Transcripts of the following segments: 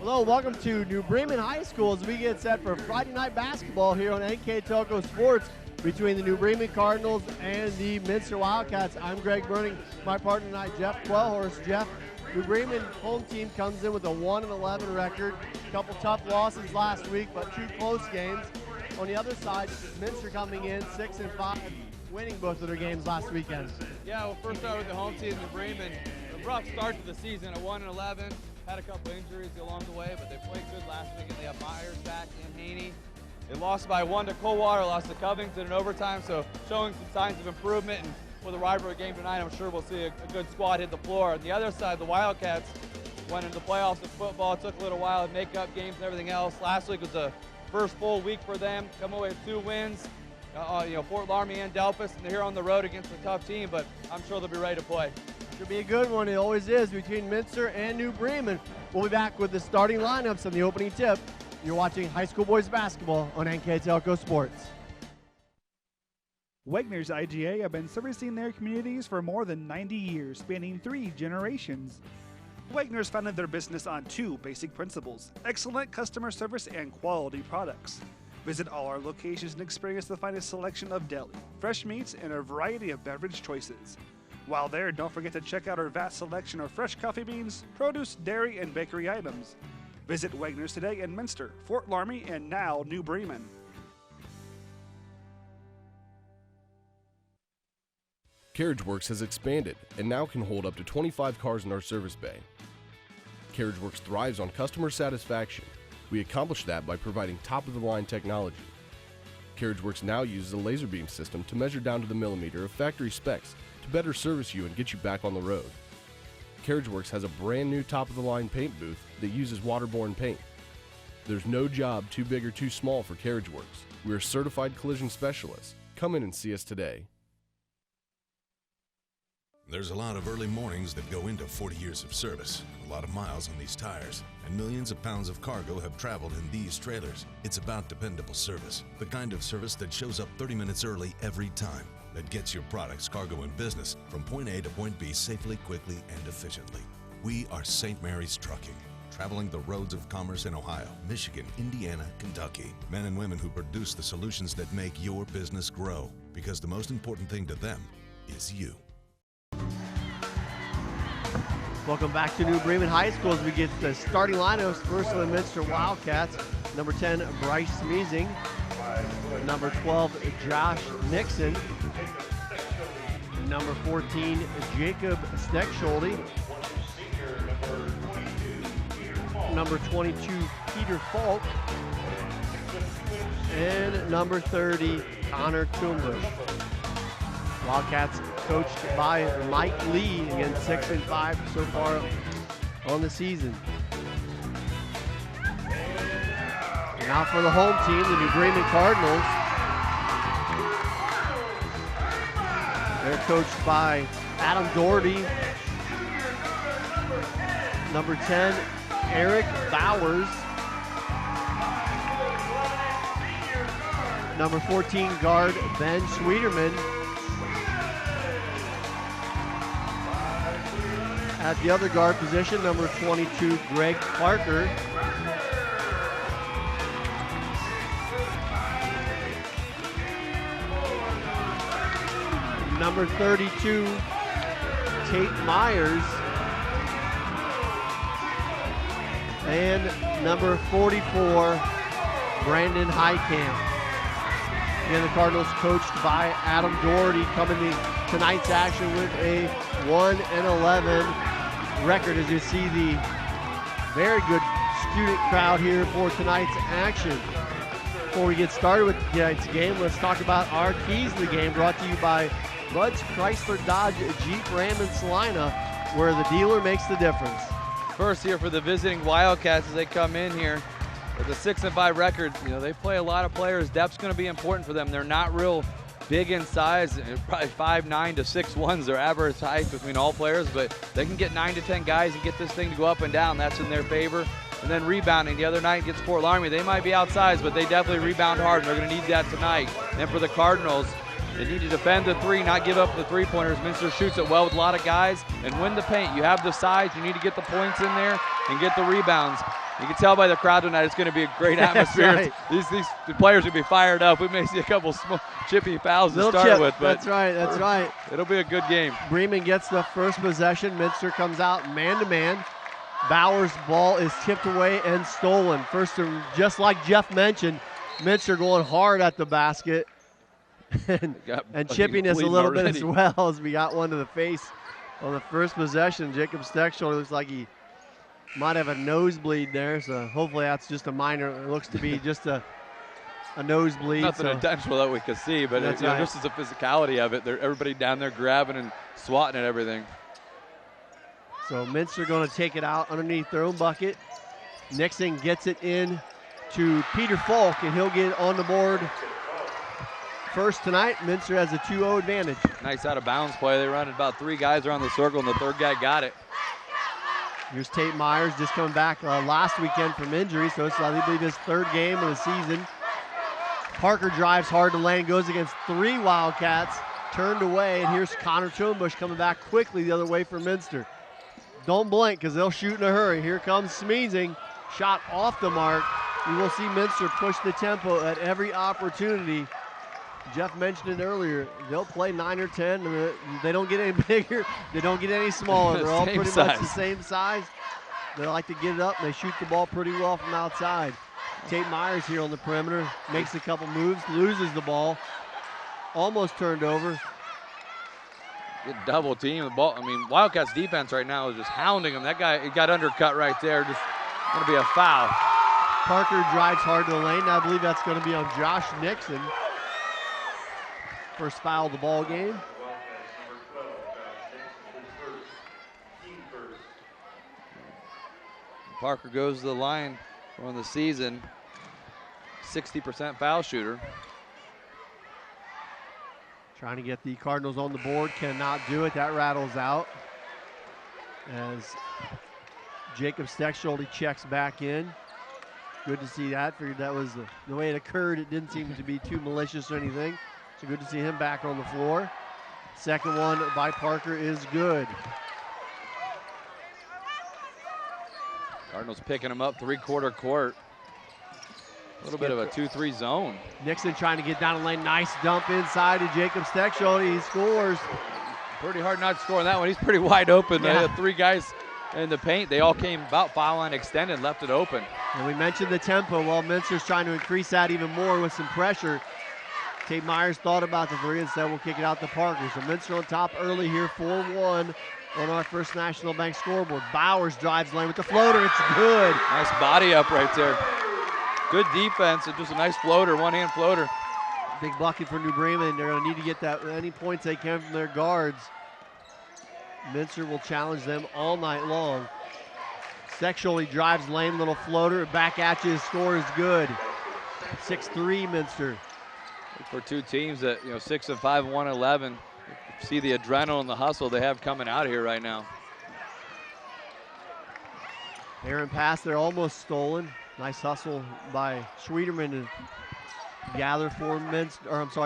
Hello, welcome to New Bremen High School as we get set for Friday night basketball here on NKTelco Sports between the New Bremen Cardinals and the Minster Wildcats. I'm Greg Burning, my partner tonight, Jeff Quellhorst. Jeff, New Bremen home team comes in with a 1-11 record. A couple tough losses last week, but 2 close games. On the other side, Minster coming in 6-5, winning both of their games last weekend. Yeah, we'll first start with the home team, New Bremen. A rough start to the season, a 1-11. Had a couple injuries along the way, but they played good last week, and they have Meyer back and Haney. They lost by 1 to Coldwater, lost to Covington in overtime, so showing some signs of improvement. And with a rivalry game tonight, I'm sure we'll see a good squad hit the floor. On the other side, the Wildcats went into the playoffs in football. It took a little while to make up games and everything else. Last week was the first full week for them. Come away with 2 wins, Fort Laramie and Delphus, and they're here on the road against a tough team, but I'm sure they'll be ready to play. Should be a good one. It always is between Minster and New Bremen. We'll be back with the starting lineups and the opening tip. You're watching high school boys basketball on NKTelco Sports. Wegner's IGA have been servicing their communities for more than 90 years, spanning 3 generations. Wegner's founded their business on 2 basic principles: excellent customer service and quality products. Visit all our locations and experience the finest selection of deli, fresh meats, and a variety of beverage choices. While there, don't forget to check out our vast selection of fresh coffee beans, produce, dairy, and bakery items. Visit Wegner's today in Minster, Fort Laramie, and now New Bremen. CarriageWorks has expanded and now can hold up to 25 cars in our service bay. CarriageWorks thrives on customer satisfaction. We accomplish that by providing top-of-the-line technology. CarriageWorks now uses a laser beam system to measure down to the millimeter of factory specs to better service you and get you back on the road. CarriageWorks has a brand new top-of-the-line paint booth that uses waterborne paint. There's no job too big or too small for CarriageWorks. We're certified collision specialists. Come in and see us today. There's a lot of early mornings that go into 40 years of service, a lot of miles on these tires, and millions of pounds of cargo have traveled in these trailers. It's about dependable service, the kind of service that shows up 30 minutes early every time, that gets your products, cargo, and business from point A to point B safely, quickly, and efficiently. We are St. Mary's Trucking, traveling the roads of commerce in Ohio, Michigan, Indiana, Kentucky. Men and women who produce the solutions that make your business grow, because the most important thing to them is you. Welcome back to New Bremen High School as we get the starting lineups. First of the Minster Wildcats, number 10, Bryce Smeezing. Number 12, Josh Nixon. Number 14, Jacob Steckschulte. Number 22, Peter Falk. And number 30, Connor Toombush. Wildcats coached by Mike Lee, again 6-5 so far on the season. Now for the home team, the New Bremen Cardinals. They're coached by Adam Doherty. Number 10, Eric Bowers. Number 14, guard Ben Schwederman. At the other guard position, number 22, Greg Parker. Number 32, Tate Myers. And number 44, Brandon Highcamp. Again, the Cardinals coached by Adam Doherty coming to tonight's action with a 1-11 record, as you see the very good student crowd here for tonight's action. Before we get started with tonight's game, let's talk about our keys to the game, brought to you by Bud's Chrysler Dodge Jeep Ram and Salina, where the dealer makes the difference. First here for the visiting Wildcats as they come in here with a 6-5 record. They play a lot of players. Depth's going to be important for them. They're not real big in size, probably 5'9" to 6'1" their average height between all players, but they can get 9 to 10 guys and get this thing to go up and down. That's in their favor. And then rebounding. The other night against Fort Laramie, they might be outsized, but they definitely rebound hard, and they're going to need that tonight. And for the Cardinals, they need to defend the 3, not give up the 3-pointers. Minster shoots it well with a lot of guys and win the paint. You have the size. You need to get the points in there and get the rebounds. You can tell by the crowd tonight it's going to be a great atmosphere. right. These players will be fired up. We may see a couple chippy fouls to start with, but That's right. That's right. it'll be a good game. Bremen gets the first possession. Minster comes out man-to-man. Bauer's ball is tipped away and stolen. First, just like Jeff mentioned, Minster going hard at the basket and chipping us a little bit as well, as we got one to the face on the first possession. Jacob Steckschulte looks like he might have a nosebleed there, so hopefully that's just a minor. It looks to be just a nosebleed. Nothing intentional that we could see, but That's right. just as the physicality of it, everybody down there grabbing and swatting at everything. So Minster going to take it out underneath their own bucket. Nixon gets it in to Peter Falk, and he'll get on the board first tonight. Minster has a 2-0 advantage. Nice out of bounds play. They run about 3 guys around the circle, and the third guy got it. Here's Tate Myers just coming back last weekend from injury, so it's I believe his 3rd game of the season. Parker drives hard to lane, goes against 3 Wildcats, turned away, and here's Connor Schoenbusch coming back quickly the other way for Minster. Don't blink, because they'll shoot in a hurry. Here comes Smeezing, shot off the mark. You will see Minster push the tempo at every opportunity. Jeff mentioned it earlier. They'll play 9 or 10. And they don't get any bigger. They don't get any smaller. They're all pretty much the same size. They like to get it up, and they shoot the ball pretty well from outside. Tate Myers here on the perimeter, makes a couple moves, loses the ball. Almost turned over. Good double team. The ball. I mean, Wildcats defense right now is just hounding him. That guy, he got undercut right there. Just going to be a foul. Parker drives hard to the lane. I believe that's going to be on Josh Nixon. First foul of the ball game. Parker goes to the line on the season. 60% foul shooter. Trying to get the Cardinals on the board, cannot do it. That rattles out as Jacob Steckschulte checks back in. Good to see that. Figured that was the way it occurred. It didn't seem to be too malicious or anything. So good to see him back on the floor. Second one by Parker is good. Cardinals picking him up 3/4 court. A little bit of a 2-3 zone. Nixon trying to get down the lane. Nice dump inside to Jacob Steckschulte. He scores. Pretty hard not to score on that one. He's pretty wide open. Yeah. They had 3 guys in the paint. They all came about foul line extended, left it open. And we mentioned the tempo. While Minster's trying to increase that even more with some pressure. Tate Myers thought about the 3 and said we'll kick it out to Parker. So Minster on top early here, 4-1 on our First National Bank scoreboard. Bowers drives lane with the floater. It's good. Nice body up right there. Good defense and just a nice floater, one-hand floater. Big bucket for New Bremen. They're going to need to get that any points they can from their guards. Minster will challenge them all night long. Steckschulte drives lane, little floater, back at you. His score is good. 6-3 Minster. For 2 teams that 6-5, 1-11. See the adrenaline and the hustle they have coming out here right now. Aaron pass there, almost stolen. Nice hustle by Schwederman to gather for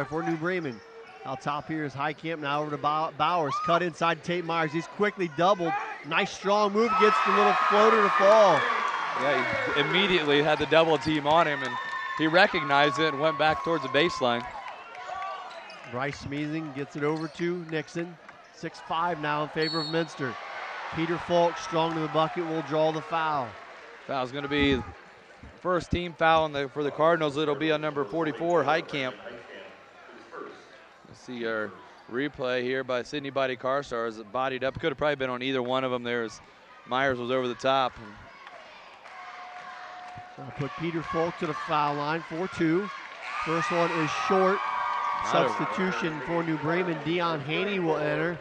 for New Bremen. Out top here is Heitkamp, now over to Bowers. Cut inside Tate Myers. He's quickly doubled. Nice strong move, gets the little floater to fall. Yeah, he immediately had the double team on him, and he recognized it and went back towards the baseline. Bryce Smeezing gets it over to Nixon. 6-5 now in favor of Minster. Peter Falk, strong to the bucket, will draw the foul. Foul's going to be first team foul for the Cardinals. It'll be on number 44, Heitkamp. Let's see our replay here by Sidney Body Carstar as it bodied up. Could have probably been on either one of them there as Myers was over the top. I'll put Peter Falk to the foul line, 4-2. First one is short. Substitution for New Bremen. Dion Haney will enter.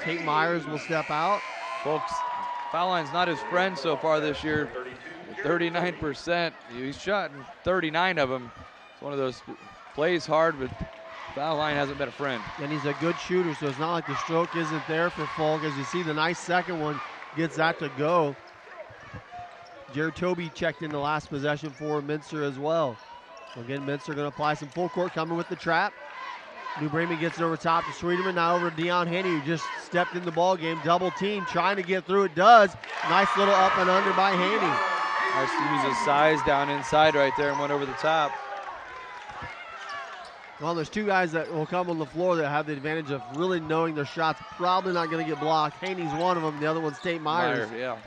Tate Myers will step out. Folks, foul line's not his friend so far this year. 39%. He's shot 39 of them. It's one of those plays hard, but foul line hasn't been a friend. And he's a good shooter, so it's not like the stroke isn't there for Falk. As you see, the nice second one gets that to go. Jared Toby checked in the last possession for Minster as well. So again, Minster going to apply some full court, coming with the trap. New Bremen gets it over top to Schwederman, now over to Dion Haney, who just stepped in the ball game. Double team, trying to get through, it does. Nice little up and under by Haney. Nice to use his size down inside right there and went over the top. Well, there's two guys that will come on the floor that have the advantage of really knowing their shots probably not going to get blocked. Haney's one of them. The other one's Tate Myers. Yeah.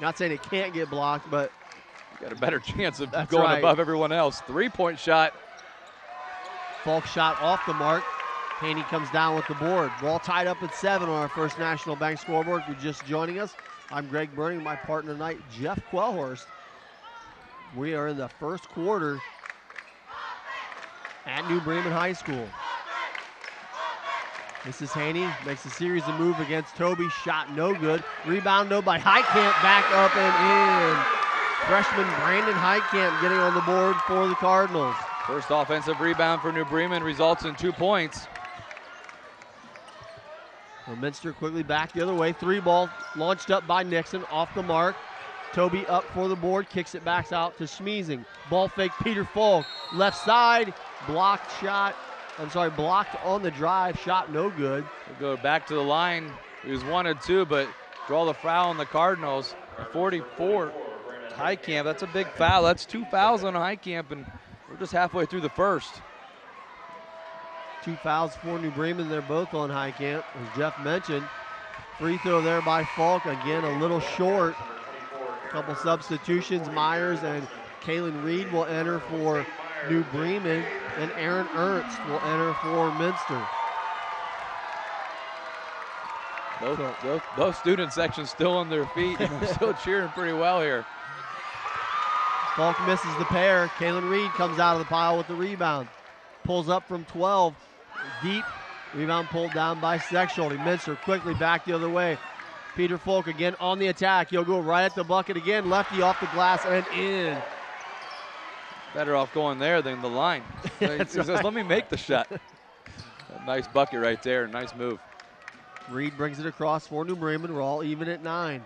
Not saying it can't get blocked, but Got a better chance of That's going right. above everyone else. 3-point shot. Falk shot off the mark. Haney comes down with the board. We're all tied up at 7 on our First National Bank scoreboard. If you're just joining us, I'm Greg Burning, my partner tonight, Jeff Quellhorst. We are in the first quarter at New Bremen High School. This is Haney, makes a series of moves against Toby, shot no good. Rebound though by Heitkamp, back up and in. Freshman Brandon Heitkamp getting on the board for the Cardinals. First offensive rebound for New Bremen results in 2 points. Well, Minster quickly back the other way. 3-ball launched up by Nixon, off the mark. Toby up for the board, kicks it back out to Schmiesing. Ball fake, Peter Falk, left side, blocked on the drive, shot no good. We'll go back to the line. He was 1 and 2, but draw the foul on the Cardinals. 44, Heitkamp, that's a big foul. That's 2 fouls on Heitkamp, and we're just halfway through the first. 2 fouls for New Bremen, they're both on Heitkamp, as Jeff mentioned. Free throw there by Falk, again a little short. Couple substitutions, Myers and Kalen Reed will enter for New Bremen, and Aaron Ernst will enter for Minster. Both student sections still on their feet, and they're still cheering pretty well here. Falk misses the pair. Kalen Reed comes out of the pile with the rebound. Pulls up from 12, deep. Rebound pulled down by Sexualty. Minster quickly back the other way. Peter Falk again on the attack. He'll go right at the bucket again. Lefty off the glass and in. Better off going there than the line. He says, let me make the shot. Nice bucket right there. Nice move. Reed brings it across for New Bremen. We're all even at 9.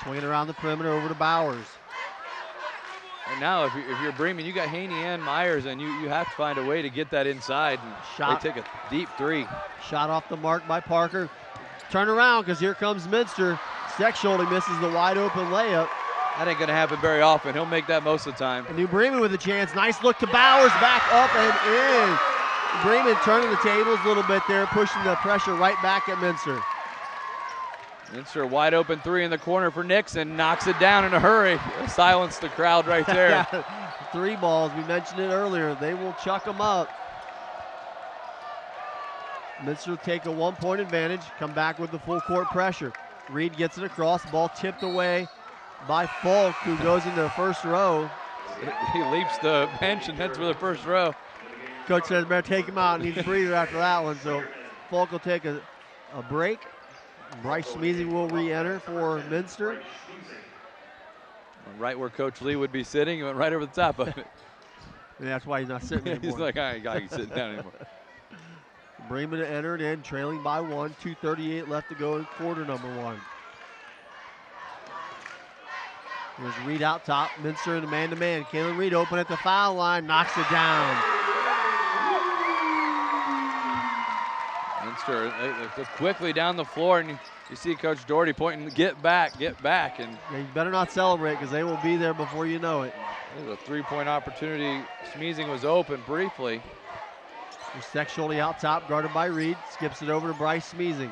Swinging around the perimeter over to Bowers. And now if you're Bremen, you got Haney and Myers, and you have to find a way to get that inside. And Shot. They take a deep 3. Shot off the mark by Parker. Turn around because here comes Minster. Sexualty misses the wide open layup. That ain't going to happen very often. He'll make that most of the time. And New Bremen with a chance. Nice look to Bowers. Back up and in. Bremen turning the tables a little bit there, pushing the pressure right back at Minster. Minster wide open 3 in the corner for Nixon. Knocks it down in a hurry. Silence the crowd right there. 3 balls. We mentioned it earlier. They will chuck them up. Minster will take a 1-point advantage. Come back with the full court pressure. Reed gets it across. Ball tipped away by Falk, who goes into the first row. He leaps the bench and heads for the first row. Coach says better take him out. Needs a breather after that one. So Falk will take a break. Bryce Schmiesing will re-enter for Minster. Right where Coach Lee would be sitting. He went right over the top of it. And that's why he's not sitting anymore. He's like, I ain't got you sitting down anymore. Bremen entered in, trailing by 1. 2:38 left to go in quarter number 1. Here's Reed out top. Minster in a man-to-man. Kalen Reed open at the foul line. Knocks it down. Minster quickly down the floor, and you see Coach Doherty pointing, get back. And Yeah, you better not celebrate because they will be there before you know it. there's a 3-point opportunity. Schmiesing was open briefly. Sexually out top, guarded by Reed. Skips it over to Bryce Schmiesing.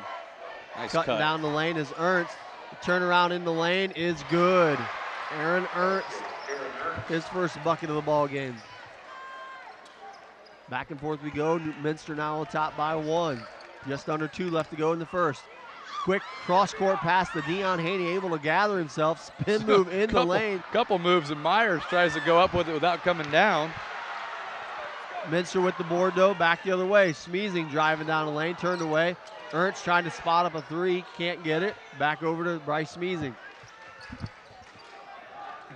Nice Cutting cut. down the lane is Ernst. The turnaround in the lane is good. Aaron Ernst, his first bucket of the ball game. Back and forth we go. Minster now on top by 1. Just under 2 left to go in the first. Quick cross-court pass to Dion Haney, able to gather himself. Spin move in the lane. Couple moves, and Myers tries to go up with it without coming down. Minster with the board, though, back the other way. Schmiesing driving down the lane, turned away. Ernst trying to spot up a 3, can't get it. Back over to Bryce Schmiesing.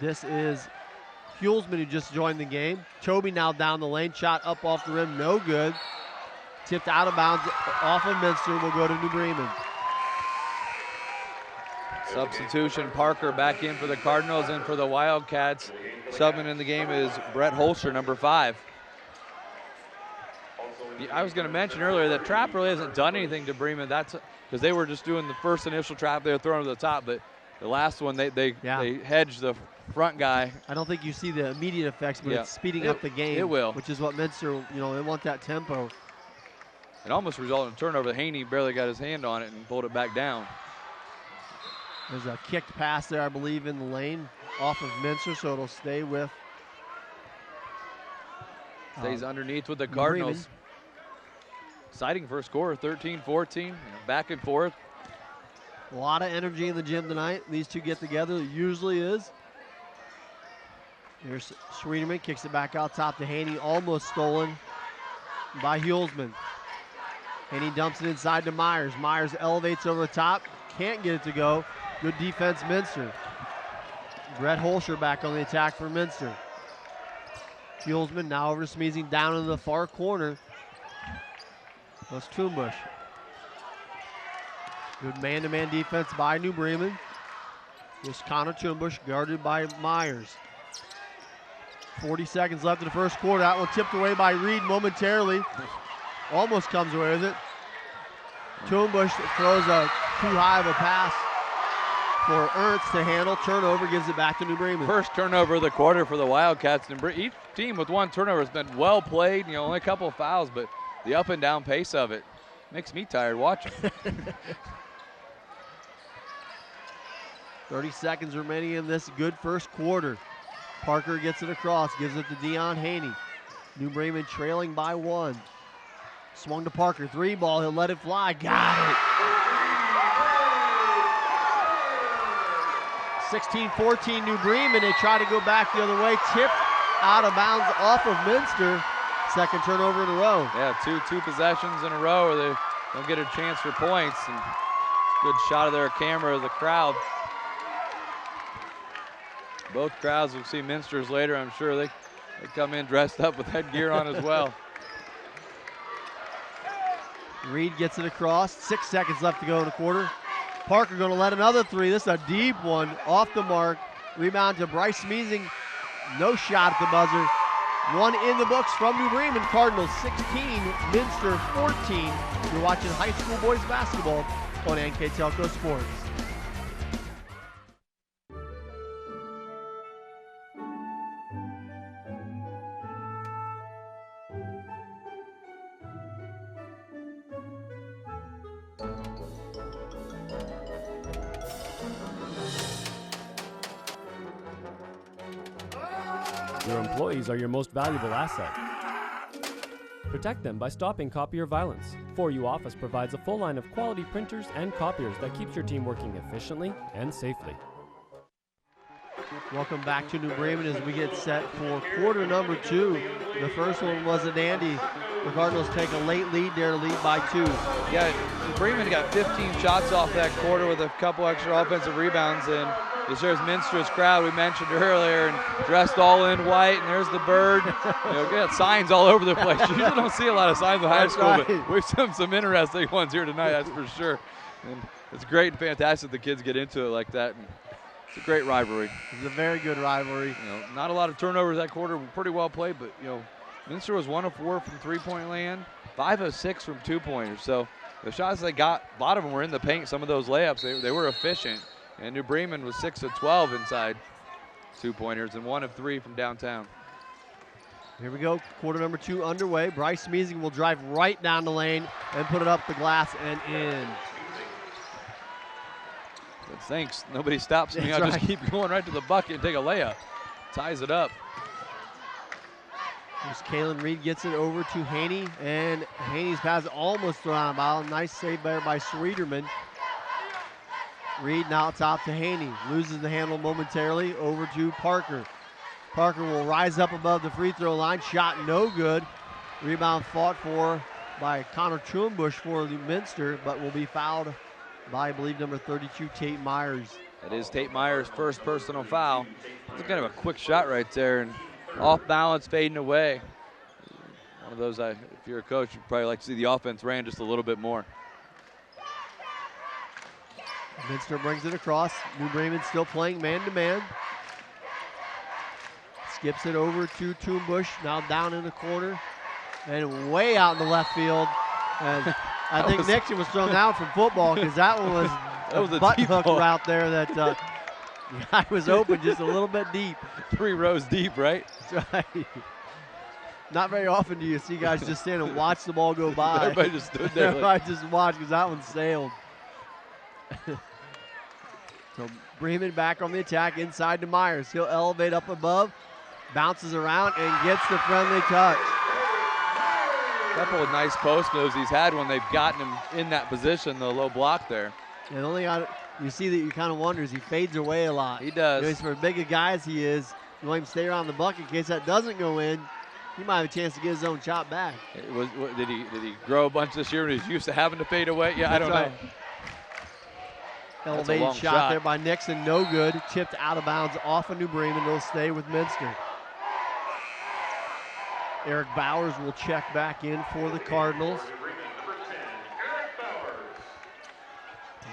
This is Hulsman, who just joined the game. Toby now down the lane, shot up off the rim, no good. Tipped out of bounds off of Minster, will go to New Bremen. Substitution, Parker back in for the Cardinals, and for the Wildcats, subbing in the game is Brett Holster, number 5. I was going to mention earlier that trap really hasn't done anything to Bremen. That's because they were just doing the first initial trap they were throwing to the top, but The last one, they hedged the front guy. I don't think you see the immediate effects, but Yeah. it's speeding up the game. It will. Which is what Minster, they want that tempo. It almost resulted in a turnover. Haney barely got his hand on it and pulled it back down. There's a kicked pass there, I believe, in the lane off of Minster, so it'll stay with. Stays underneath with the Cardinals. Bremen. Exciting first quarter, 13-14, back and forth. A lot of energy in the gym tonight. These two get together, it usually is. Here's Schwieterman, kicks it back out top to Haney, almost stolen by Hulsman. Haney dumps it inside to Myers. Myers elevates over the top, can't get it to go. Good defense, Minster. Brett Holscher back on the attack for Minster. Hulsman now over to Smeezing down in the far corner. That's Toombush. Good man-to-man defense by New Bremen. This Connor Toombush guarded by Myers. 40 seconds left in the first quarter. That one tipped away by Reed momentarily. Almost comes away with it. Toombush throws a too high of a pass for Ernst to handle. Turnover, gives it back to New Bremen. First turnover of the quarter for the Wildcats. And each team with one turnover has been well played. Only a couple of fouls, but the up and down pace of it makes me tired watching. 30 seconds remaining in this good first quarter. Parker gets it across, gives it to Dion Haney. New Bremen trailing by 1. Swung to Parker, 3 ball, he'll let it fly, got it. 16-14 New Bremen, they try to go back the other way, tipped out of bounds off of Minster. Second turnover in a row. Yeah, two possessions in a row where they don't get a chance for points. And good shot of their camera of the crowd. Both crowds will see Minsters later. I'm sure they come in dressed up with headgear on as well. Reed gets it across. 6 seconds left to go in the quarter. Parker going to let another 3. This is a deep one off the mark. Rebound to Bryce Smeezing. No shot at the buzzer. One in the books from New Bremen. Cardinals 16, Minster 14. You're watching high school boys basketball on NKTelco Sports. Your employees are your most valuable asset. Protect them by stopping copier violence. 4U Office provides a full line of quality printers and copiers that keeps your team working efficiently and safely. Welcome back to New Bremen as we get set for quarter number 2. The first one was a dandy. The Cardinals take a late lead there, lead by 2. Yeah, Bremen got 15 shots off that quarter with a couple extra offensive rebounds, and this here's Minster's crowd we mentioned earlier, and dressed all in white, and there's the bird. Got signs all over the place. You usually don't see a lot of signs in high school, right. But we've seen some interesting ones here tonight, that's for sure. And it's great and fantastic the kids get into it like that. And it's a great rivalry. It's a very good rivalry. Not a lot of turnovers that quarter, pretty well played, but Minster was 1 of 4 from three-point land, 5 of 6 from two-pointers. So the shots they got, a lot of them were in the paint. Some of those layups, they were efficient. And New Bremen was 6 of 12 inside two-pointers and 1 of 3 from downtown. Here we go, quarter number 2 underway. Bryce Smeezing will drive right down the lane and put it up the glass and in. But thanks, nobody stops me. That's I'll right. just keep going right to the bucket and take a layup. Ties it up. Here's Kalen Reed, gets it over to Haney, and Haney's pass almost thrown out of bounds. Nice save there by Schwieterman. Reed now top to Haney, loses the handle momentarily, over to Parker. Parker will rise up above the free throw line, shot no good. Rebound fought for by Connor Truenbush for the Minster, but will be fouled by, I believe, number 32, Tate Myers. That is Tate Meyer's first personal foul. It's kind of a quick shot right there, and off balance, fading away. One of those, if you're a coach, you'd probably like to see the offense ran just a little bit more. Minster brings it across. New Bremen still playing man-to-man. Skips it over to Toombush, now down in the corner and way out in the left field. And I think Nixon was thrown out from football because that one was a butt hook route there that The guy was open just a little bit deep. 3 rows deep, right? That's right. Not very often do you see guys just stand and watch the ball go by. Everybody just stood there. Everybody just watched because that one sailed. So Bremen back on the attack inside to Myers. He'll elevate up above, bounces around, and gets the friendly touch. Couple of nice post moves he's had when they've gotten him in that position, the low block there. And only you see that you kind of wonder as he fades away a lot. He does. He's for as big a guy as he is, you want him to stay around the bucket in case that doesn't go in. He might have a chance to get his own shot back. Did he grow a bunch this year and he's used to having to fade away? Yeah, I don't know. Elevated shot there by Nixon, no good. Chipped out of bounds off of New Bremen. It'll stay with Minster. Eric Bowers will check back in for the Cardinals.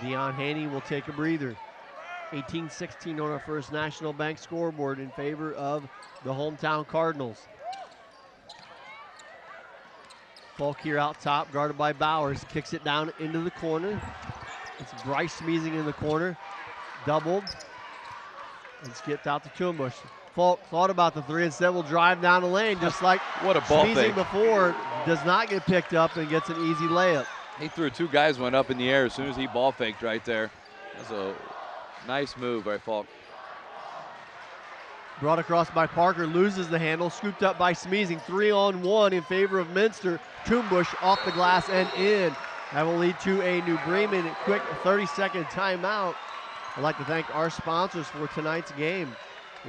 Deion Haney will take a breather. 18-16 on our First National Bank scoreboard in favor of the hometown Cardinals. Falk here out top, guarded by Bowers. Kicks it down into the corner. It's Bryce Smeezing in the corner. Doubled. And skipped out to Kuhnbusch. Falk thought about the 3, instead will drive down the lane just like what a ball Smeezing fake. Before. Does not get picked up and gets an easy layup. He threw 2 guys, went up in the air as soon as he ball faked right there. That's a nice move by Falk. Brought across by Parker, loses the handle, scooped up by Smeezing. 3-on-1 in favor of Minster. Kuhnbusch off the glass and in. That will lead to a New Bremen quick 30-second timeout. I'd like to thank our sponsors for tonight's game.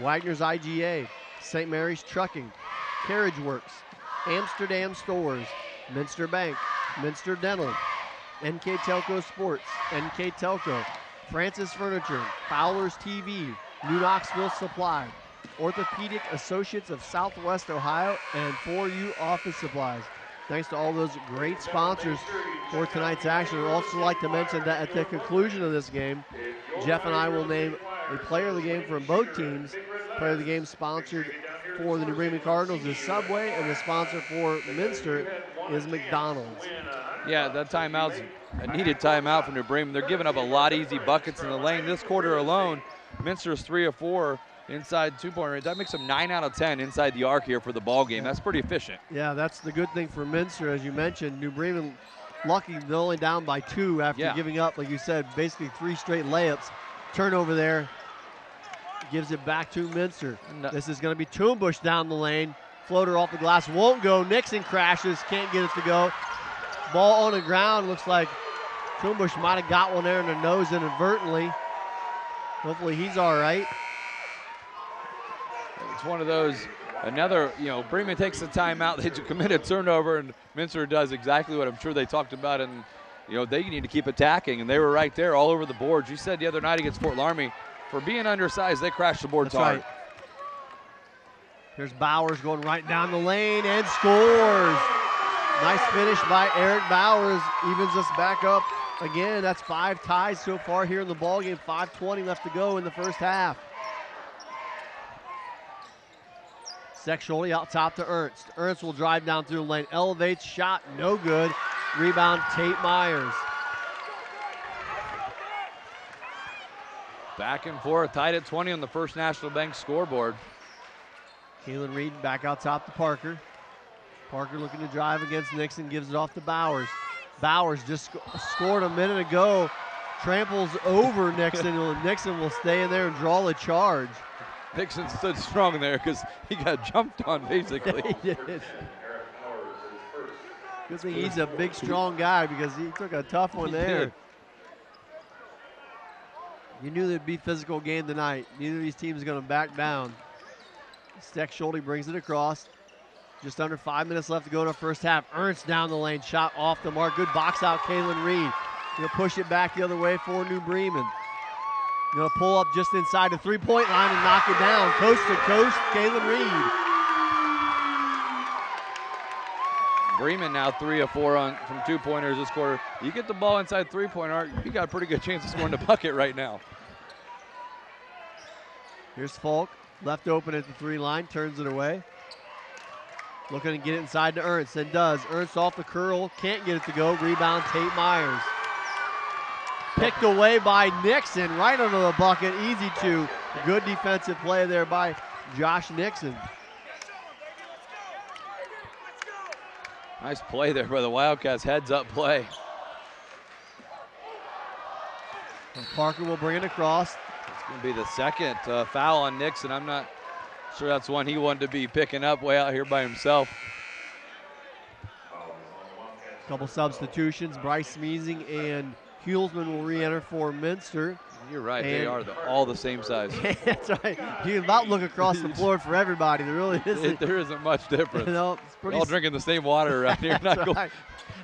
Wagner's IGA, St. Mary's Trucking, Carriage Works, Amsterdam Stores, Minster Bank, Minster Dental, NKTelco Sports, NKTelco, Francis Furniture, Fowler's TV, New Knoxville Supply, Orthopedic Associates of Southwest Ohio, and 4U Office Supplies. Thanks to all those great sponsors for tonight's action. I'd also like to mention that at the conclusion of this game, Jeff and I will name a player of the game from both teams. Player of the game sponsored for the New Bremen Cardinals is Subway, and the sponsor for Minster is McDonald's. Yeah, that timeout's a needed timeout for New Bremen. They're giving up a lot of easy buckets in the lane. This quarter alone, Minster's 3 of 4 inside 2-point range. That makes them 9 out of 10 inside the arc here for the ball game. That's pretty efficient. Yeah, that's the good thing for Minster, as you mentioned. New Bremen lucky they're only down by 2 after giving up, like you said, basically 3 straight layups. Turnover there gives it back to Minster. No. This is going to be Kuhnbusch down the lane. Floater off the glass, won't go. Nixon crashes, can't get it to go. Ball on the ground, looks like Kuhnbusch might have got one there in the nose inadvertently. Hopefully he's all right. It's one of those, Bremen takes the timeout, they commit a turnover, and Minster does exactly what I'm sure they talked about, and they need to keep attacking, and they were right there all over the boards. You said the other night against Fort Laramie, for being undersized, they crashed the boards hard. Right. Here's Bowers going right down the lane and scores. Nice finish by Eric Bowers, evens us back up again. That's 5 ties so far here in the ballgame. 5:20 left to go in the first half. Sexually out top to Ernst. Ernst will drive down through the lane, elevates, shot, no good. Rebound, Tate Myers. Back and forth, tied at 20 on the First National Bank scoreboard. Kalen Reed back out top to Parker. Parker looking to drive against Nixon, gives it off to Bowers. Bowers just scored a minute ago, tramples over Nixon. Nixon will stay in there and draw the charge. Nixon stood strong there because he got jumped on basically. He did. Good thing he's a big, strong guy because he took a tough one there. Did. You knew there'd be a physical game tonight. Neither of these teams are going to back down. Steck Schulte brings it across. Just under 5 minutes left to go in our first half. Ernst down the lane, shot off the mark. Good box out, Kalen Reed. Going to push it back the other way for New Bremen. Going to pull up just inside the three-point line and knock it down. Coast to coast, Kalen Reed. Bremen now 3 of 4 from 2-pointers this quarter. You get the ball inside three-point arc, you got a pretty good chance of scoring the bucket right now. Here's Falk, left open at the 3 line, turns it away. Looking to get it inside to Ernst, and does. Ernst off the curl, can't get it to go. Rebound, Tate Myers. Picked away by Nixon, right under the bucket. Easy 2. Good defensive play there by Josh Nixon. Nice play there by the Wildcats, heads up play. And Parker will bring it across. It's going to be the second foul on Nixon. I'm not sure that's one he wanted to be picking up way out here by himself. Couple substitutions. Bryce Smeezing and Hulsman will re-enter for Minster. You're right, they are all the same size. That's right. You can about look across the floor for everybody. There really isn't. There isn't much difference. You know, it's pretty We're all drinking the same water around here. That's right.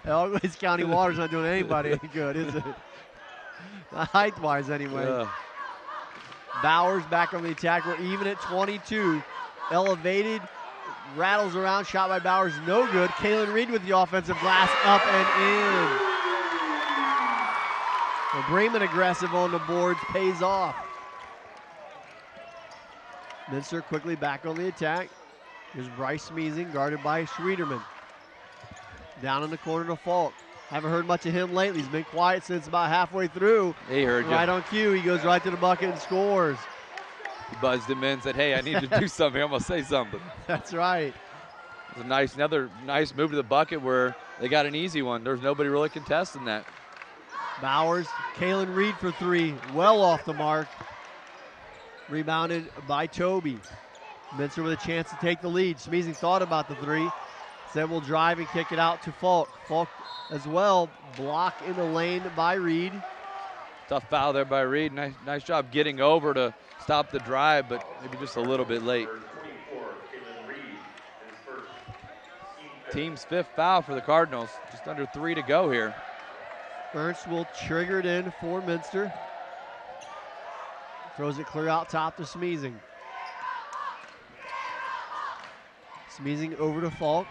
Always County water's not doing anybody any good, is it? Not height-wise, anyway. Yeah. Bowers back on the attack. We're even at 22. Elevated, rattles around, shot by Bowers, no good. Kalen Reed with the offensive glass, up and in. The Bremen aggressive on the boards pays off. Minster quickly back on the attack. Here's Bryce Smeezing, guarded by Schwederman. Down in the corner to Falk. Haven't heard much of him lately. He's been quiet since about halfway through. He heard you. Right on cue, he goes right to the bucket and scores. He buzzed him in and said, hey, I need to do something. I'm going to say something. That's right. It's another nice move to the bucket where they got an easy one. There's nobody really contesting that. Bowers, Kalen Reed for three, well off the mark. Rebounded by Toby. Minster with a chance to take the lead. Smeezing thought about the three. Said we'll drive and kick it out to Falk. Falk as well, block in the lane by Reed. Tough foul there by Reed. Nice job getting over to stop the drive, but maybe just a little bit late. Team's fifth foul for the Cardinals. Just under 3 to go here. Ernst will trigger it in for Minster. Throws it clear out top to Smeezing. Smeezing over to Falk.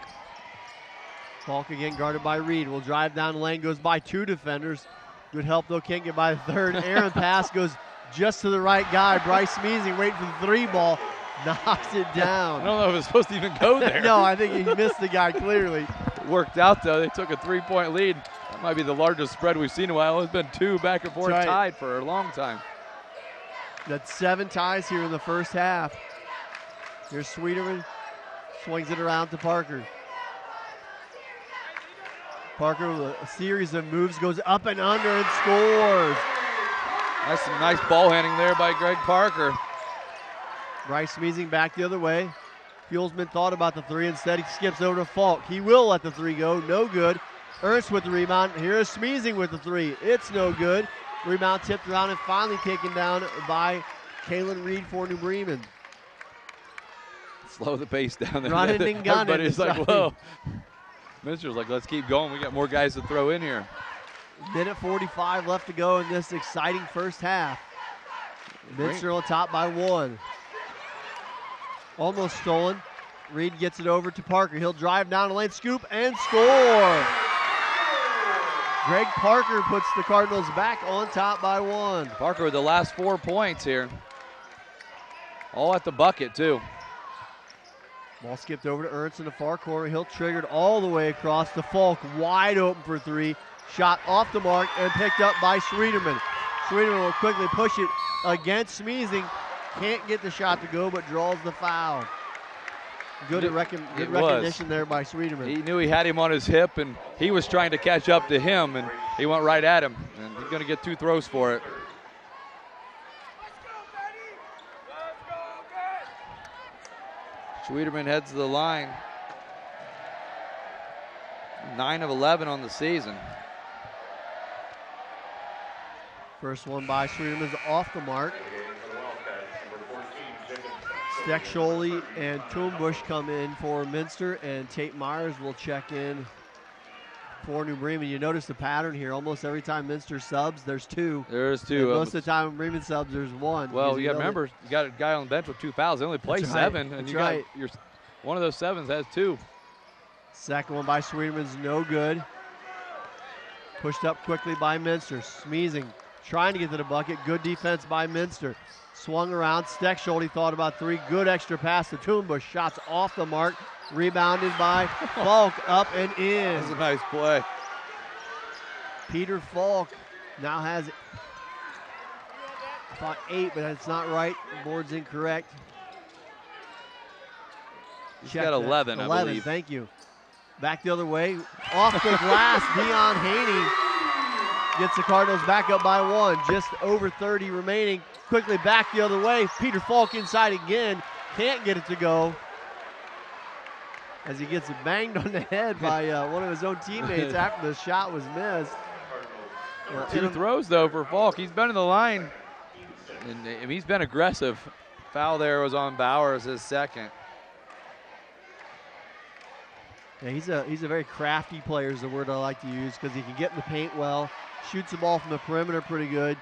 Falk again guarded by Reed. Will drive down the lane, goes by 2 defenders. Good help though, can't get by the third. Aaron pass goes just to the right guy. Bryce Smeezing waiting for the 3 ball. Knocks it down. I don't know if it was supposed to even go there. No, I think he missed the guy clearly. It worked out though. They took a 3-point lead. That might be the largest spread we've seen in a while. It's been 2 back and forth tied for a long time. That's 7 ties here in the first half. Here's Schwederman. Swings it around to Parker. Parker with a series of moves goes up and under and scores. That's some nice ball handling there by Greg Parker. Bryce Smeezing back the other way. Hulsman thought about the 3. Instead, he skips over to Falk. He will let the 3 go. No good. Ernst with the rebound. Here's Smeezing with the 3. It's no good. Rebound tipped around and finally taken down by Kalen Reed for New Bremen. Slow the pace down there. Running and gunning. Everybody's like, whoa. Minster's like, let's keep going. We got more guys to throw in here. Minute 45 left to go in this exciting first half. Minster on top by 1. Almost stolen. Reed gets it over to Parker. He'll drive down the lane, scoop, and score. Greg Parker puts the Cardinals back on top by 1. Parker with the last 4 points here. All at the bucket, too. Ball skipped over to Ernst in the far corner. He'll triggered all the way across to Falk, wide open for 3. Shot off the mark and picked up by Schwederman. Schwederman will quickly push it against Smeezing. Can't get the shot to go, but draws the foul. Good recognition there by Schwederman. He knew he had him on his hip, and he was trying to catch up to him, and he went right at him. And he's going to get 2 throws for it. Schwederman heads to the line. 9 of 11 on the season. First one by Schwederman's off the mark. Steck-Scholey and Toombush come in for Minster, and Tate Myers will check in for New Bremen. You notice the pattern here. Almost every time Minster subs, there's 2. There's 2. And most of the time when Bremen subs, there's 1. Well, you got to remember, you got a guy on the bench with 2 fouls. They only play 7, and you got one of those 7s has 2. Second one by Schwederman's no good. Pushed up quickly by Minster. Smeezing trying to get to the bucket. Good defense by Minster. Swung around. Steck-Scholey thought about 3. Good extra pass to Toombush. Shots off the mark. Rebounded by Falk. Up and in. That's a nice play. Peter Falk now has thought 8, but that's not right. The board's incorrect. He's Check got that. 11, I 11, believe. thank you. Back the other way. Off the glass, Dion Haney gets the Cardinals back up by 1. Just over 30 remaining. Quickly back the other way. Peter Falk inside again. Can't get it to go, as he gets banged on the head by one of his own teammates after the shot was missed. 2 throws, though, for Falk. He's been in the line, and he's been aggressive. Foul there was on Bowers, his second. Yeah, he's a very crafty player is the word I like to use, because he can get in the paint well, shoots the ball from the perimeter pretty good.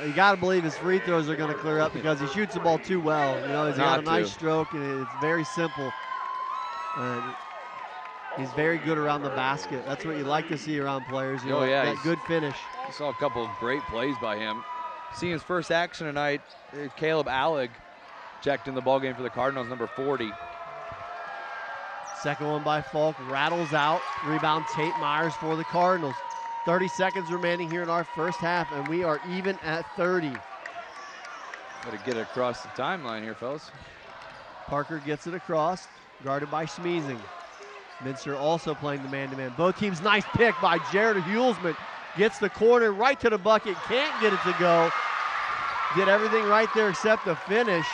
You got to believe his free throws are going to clear up, because he shoots the ball too well. You know, he's got a nice stroke, and it's very simple. He's very good around the basket. That's what you like to see around players. You know, that good finish. You saw a couple of great plays by him. Seeing his first action tonight, Caleb Allig checked in the ballgame for the Cardinals, number 40. Second one by Falk, rattles out. Rebound Tate Myers for the Cardinals. 30 seconds remaining here in our first half, and we are even at 30. Got to get it across the timeline here, fellas. Parker gets it across, guarded by Schmeezing. Minster also playing the man-to-man. Both teams, nice pick by Jared Hulsman. Gets the corner right to the bucket, can't get it to go. Did everything right there except the finish.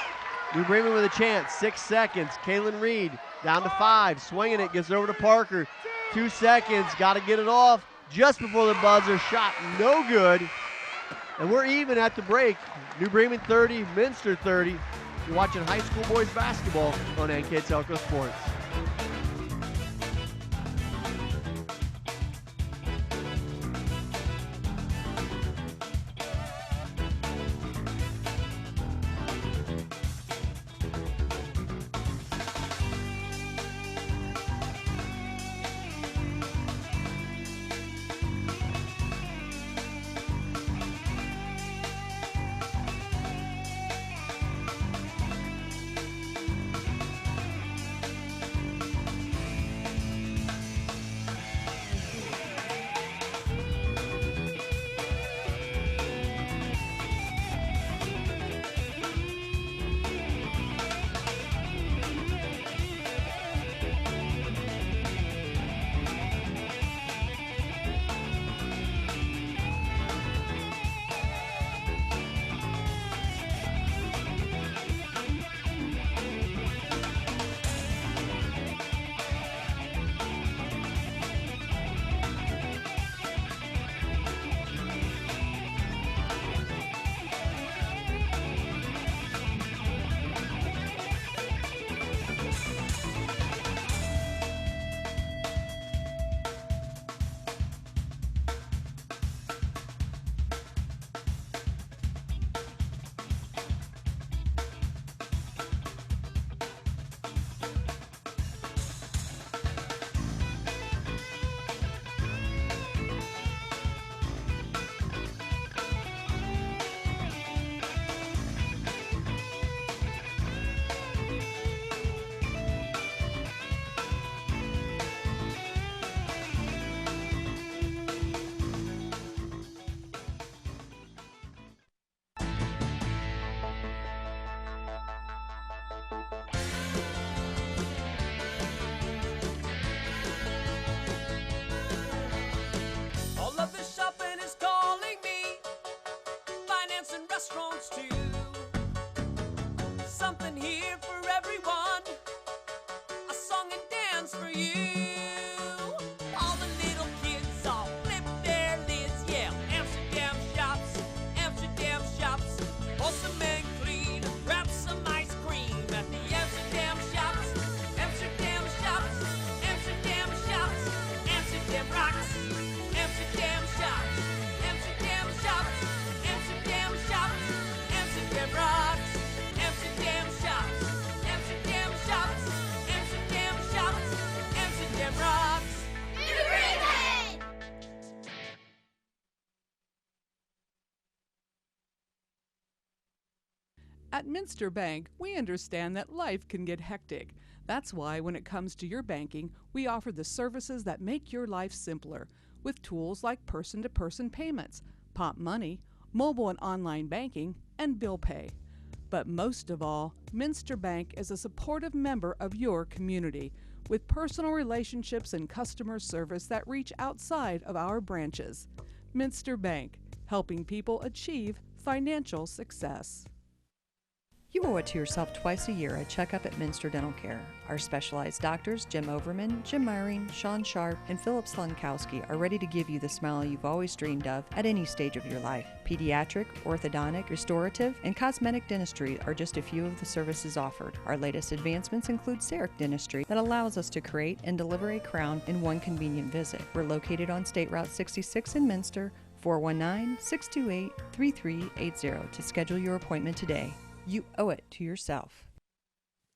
New Bremen with a chance, 6 seconds. Kalen Reed down to 5, swinging it, gets over to Parker. 2 seconds, got to get it off just before the buzzer. Shot no good. And we're even at the break. New Bremen 30, Minster 30. You're watching high school boys basketball on NKTelco Sports. At Minster Bank, we understand that life can get hectic. That's why when it comes to your banking, we offer the services that make your life simpler with tools like person-to-person payments, Pop Money, mobile and online banking, and bill pay. But most of all, Minster Bank is a supportive member of your community with personal relationships and customer service that reach outside of our branches. Minster Bank, helping people achieve financial success. You owe it to yourself twice a year a checkup at Minster Dental Care. Our specialized doctors, Jim Overman, Jim Meyering, Sean Sharp, and Philip Slunkowski, are ready to give you the smile you've always dreamed of at any stage of your life. Pediatric, orthodontic, restorative, and cosmetic dentistry are just a few of the services offered. Our latest advancements include CEREC dentistry that allows us to create and deliver a crown in one convenient visit. We're located on State Route 66 in Minster, 419-628-3380 to schedule your appointment today. You owe it to yourself.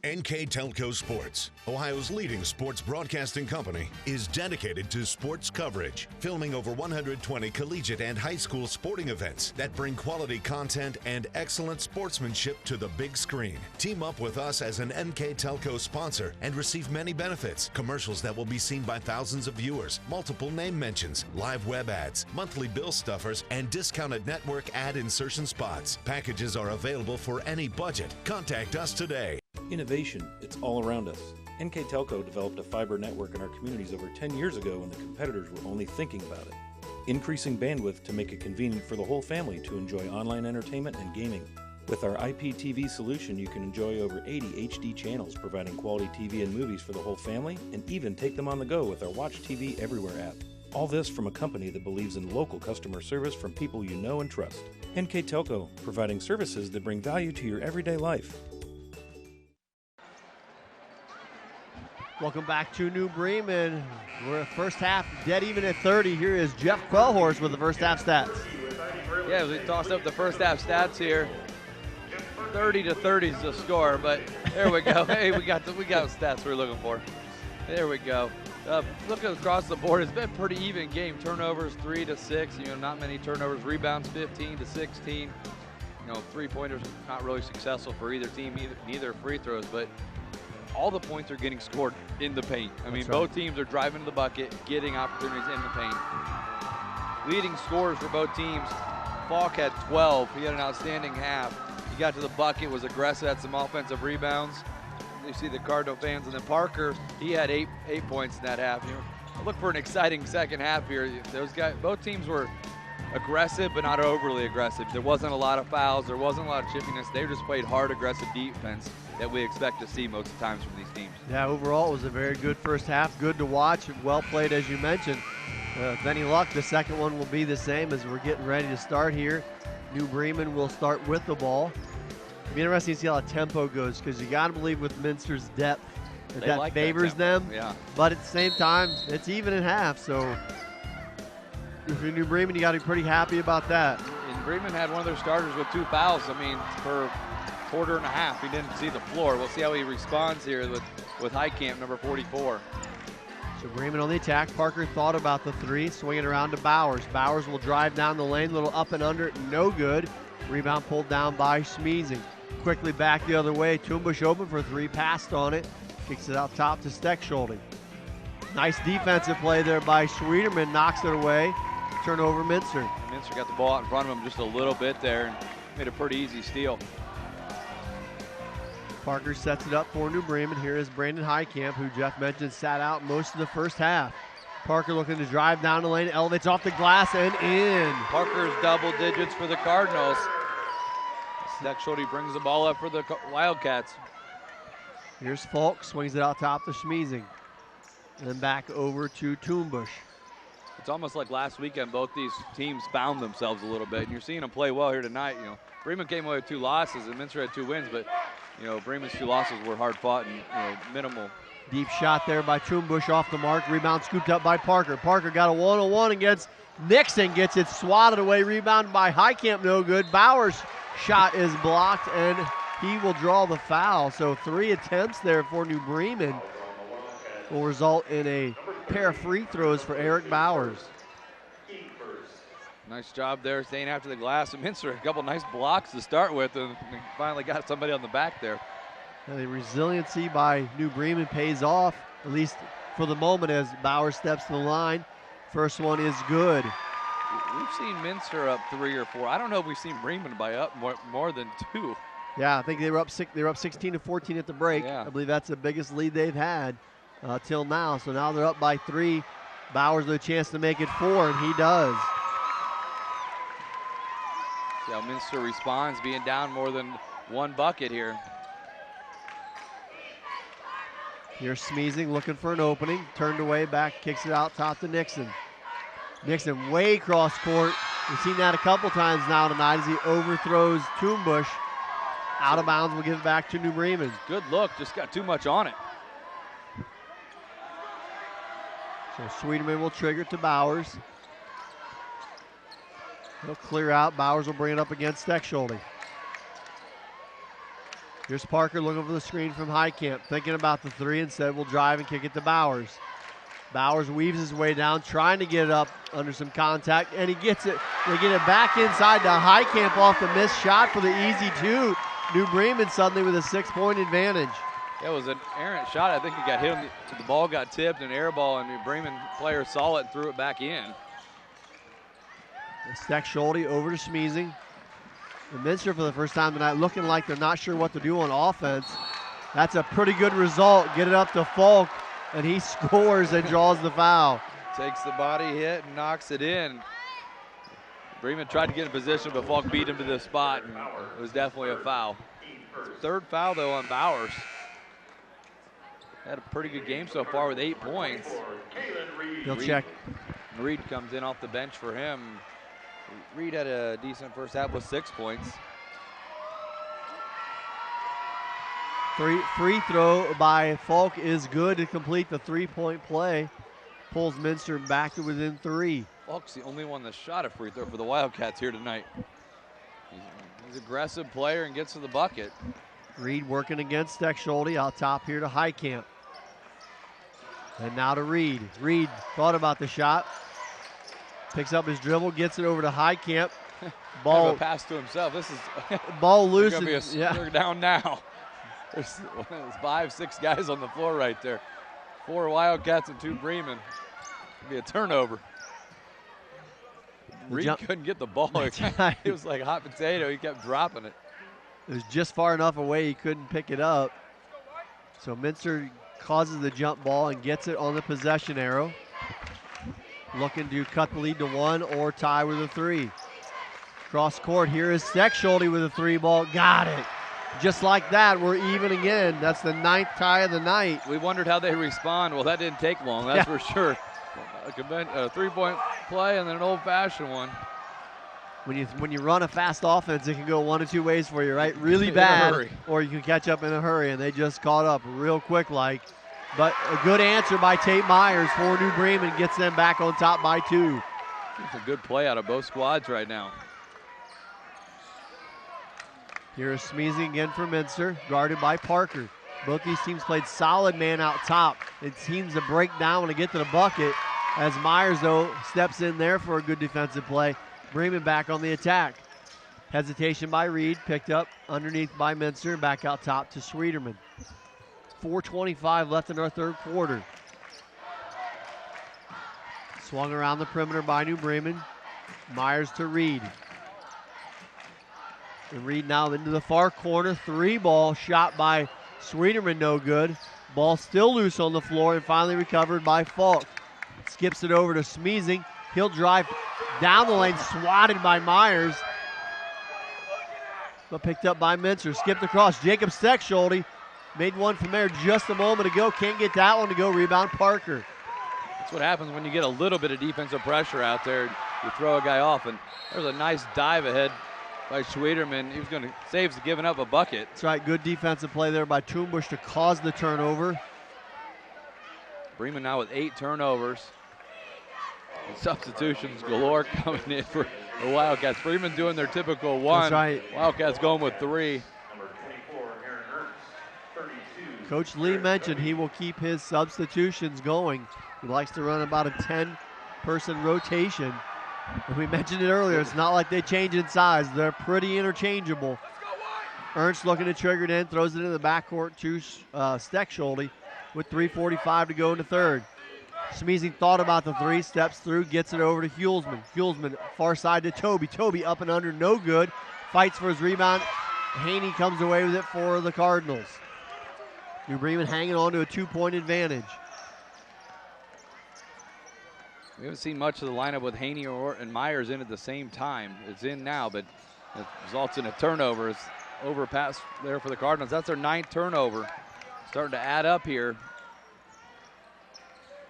NKTelco Sports, Ohio's leading sports broadcasting company, is dedicated to sports coverage, filming over 120 collegiate and high school sporting events that bring quality content and excellent sportsmanship to the big screen. Team up with us as an NKTelco sponsor and receive many benefits: commercials that will be seen by thousands of viewers, multiple name mentions, live web ads, monthly bill stuffers, and discounted network ad insertion spots. Packages are available for any budget. Contact us today. Innovation, it's all around us. NKTelco developed a fiber network in our communities over 10 years ago when the competitors were only thinking about it. Increasing bandwidth to make it convenient for the whole family to enjoy online entertainment and gaming. With our IPTV solution, you can enjoy over 80 HD channels, providing quality TV and movies for the whole family, and even take them on the go with our Watch TV Everywhere app. All this from a company that believes in local customer service from people you know and trust. NKTelco, providing services that bring value to your everyday life. Welcome back to New Bremen. We're first half dead even at 30. Here is Jeff Quellhorst with the first half stats. Yeah, we tossed up the first half stats here. 30-30 is the score, but there we go. Hey, we got stats we're looking for. There we go. Looking across the board, it's been a pretty even game. Turnovers 3-6. Not many turnovers. Rebounds 15-16. 3-pointers not really successful for either team. Neither free throws, but all the points are getting scored in the paint. Both teams are driving to the bucket, getting opportunities in the paint. Leading scorers for both teams, Falk had 12. He had an outstanding half. He got to the bucket, was aggressive, had some offensive rebounds. You see the Cardinal fans. And then Parker, he had eight points in that half. Look for an exciting second half here. Those guys, both teams were aggressive, but not overly aggressive. There wasn't a lot of fouls. There wasn't a lot of chippiness. They just played hard, aggressive defense that we expect to see most of the times from these teams. Yeah, overall it was a very good first half. Good to watch. Well played, as you mentioned. With any luck, the second one will be the same as we're getting ready to start here. New Bremen will start with the ball. It'll be interesting to see how the tempo goes, because you got to believe with Minster's depth that like favors them. Yeah. But at the same time, it's even in half. So if you're New Bremen, you got to be pretty happy about that. And Bremen had one of their starters with 2 fouls. For a quarter and a half, he didn't see the floor. We'll see how he responds here with Heitkamp, number 44. So Bremen on the attack. Parker thought about the three, swinging around to Bowers. Bowers will drive down the lane, little up and under, no good. Rebound pulled down by Schmiesing. Quickly back the other way. Toombush open for 3, passed on it. Kicks it out top to Steckschulte. Nice defensive play there by Schwederman, knocks it away. Turnover Minster. Minster got the ball out in front of him just a little bit there and made a pretty easy steal. Parker sets it up for New Bremen. Here is Brandon Heitkamp, who Jeff mentioned sat out most of the first half. Parker looking to drive down the lane, elevates off the glass and in. Parker's double digits for the Cardinals. Steckschulte brings the ball up for the Wildcats. Here's Falk, swings it out top to Schmiesing. And then back over to Toombush. It's almost like last weekend, both these teams found themselves a little bit, and you're seeing them play well here tonight. Bremen came away with 2 losses, and Minster had 2 wins, but Bremen's 2 losses were hard fought and minimal. Deep shot there by Toombush off the mark. Rebound scooped up by Parker. Parker got a 1-on-1 against Nixon, gets it swatted away. Rebound by Heitkamp, no good. Bowers' shot is blocked, and he will draw the foul. So 3 attempts there for New Bremen will result in a pair of free throws for Eric Bowers. Nice job there staying after the glass. And Minster, a couple nice blocks to start with, and finally got somebody on the back there. And the resiliency by New Bremen pays off, at least for the moment, as Bowers steps to the line. First one is good. We've seen Minster up 3 or 4. I don't know if we've seen Bremen by up more than 2. Yeah, I think they were up 16 to 14 at the break. Yeah. I believe that's the biggest lead they've had till now. So now they're up by 3. Bowers with a chance to make it 4, and he does. See how Minster responds, being down more than 1 bucket here. Here's Smeezing looking for an opening. Turned away, back, kicks it out top to Nixon. Nixon way cross court. We've seen that a couple times now tonight as he overthrows Toombush. Out of bounds, we'll give it back to New Bremen. Good look, just got too much on it. So Sweeterman will trigger to Bowers. He'll clear out. Bowers will bring it up against Steckschulte. Here's Parker looking for the screen from Highcamp. Thinking about the 3, instead will drive and kick it to Bowers. Bowers weaves his way down, trying to get it up under some contact, and he gets it. They get it back inside to Highcamp off the missed shot for the easy 2. New Bremen suddenly with a 6-point advantage. It was an errant shot. I think he got hit on the ball got tipped, an air ball, and the Bremen player saw it and threw it back in. Steckschulte over to Smeezing. And Minster for the first time tonight looking like they're not sure what to do on offense. That's a pretty good result. Get it up to Falk, and he scores and draws the foul. Takes the body hit and knocks it in. Bremen tried to get in position, but Falk beat him to the spot, and it was definitely a foul. 3rd foul, though, on Bowers. Had a pretty good game so far with 8 points. He'll check. Reed comes in off the bench for him. Reed had a decent first half with 6 points. Free throw by Falk is good to complete the 3-point play. Pulls Minster back to within 3. Falk's the only one that shot a free throw for the Wildcats here tonight. He's an aggressive player and gets to the bucket. Reed working against Steckschulte out top here to Highcamp. And now to Reed. Reed thought about the shot. Picks up his dribble, gets it over to Highcamp. Ball pass to himself. This is ball loose. They're down now. There's 5, 6 guys on the floor right there. 4 Wildcats and 2 Bremen. It'll be a turnover. Reed couldn't get the ball. Right. It was like a hot potato. He kept dropping it. It was just far enough away he couldn't pick it up. So Minster causes the jump ball and gets it on the possession arrow. Looking to cut the lead to 1 or tie with a 3. Cross court, here is Steckschulte with a 3 ball. Got it. Just like that, we're even again. That's the 9th tie of the night. We wondered how they respond. Well, that didn't take long, that's for sure. A 3-point play and then an old-fashioned one. When you run a fast offense, it can go 1 of 2 ways for you, right? Really bad, or you can catch up in a hurry, and they just caught up real quick like. But a good answer by Tate Myers for New Bremen gets them back on top by 2. It's a good play out of both squads right now. Here's Smeezing again for Minster, guarded by Parker. Both these teams played solid man out top. It seems to break down when they get to the bucket, as Myers, though, steps in there for a good defensive play. Bremen back on the attack. Hesitation by Reed, picked up underneath by Minster, back out top to Sweeterman. 4:25 left in our 3rd quarter. Swung around the perimeter by New Bremen. Myers to Reed. And Reed now into the far corner. 3 ball shot by Sweeterman, no good. Ball still loose on the floor and finally recovered by Falk. Skips it over to Smeezing. He'll drive down the lane, swatted by Myers. But picked up by Minster. Skipped across. Jacob Steckschulte made one from there just a moment ago. Can't get that one to go. Rebound Parker. That's what happens when you get a little bit of defensive pressure out there. You throw a guy off, and there's a nice dive ahead by Sweeterman. He was going to saves giving up a bucket. That's right. Good defensive play there by Toombush to cause the turnover. Bremen now with 8 turnovers. And substitutions galore coming in for the Wildcats. Bremen doing their typical 1. That's right. Wildcats going with 3. Coach Lee mentioned he will keep his substitutions going. He likes to run about a 10-person rotation. And we mentioned it earlier, it's not like they change in size. They're pretty interchangeable. Ernst looking to trigger it in, throws it in the backcourt to Steckschulte with 3:45 to go in the 3rd. Smeezing thought about the three, steps through, gets it over to Hulsman. Hulsman far side to Toby. Toby up and under, no good. Fights for his rebound. Haney comes away with it for the Cardinals. New Bremen hanging on to a 2-point advantage. We haven't seen much of the lineup with Haney and Myers in at the same time. It's in now, but it results in a turnover. It's overpass there for the Cardinals. That's their 9th turnover. Starting to add up here.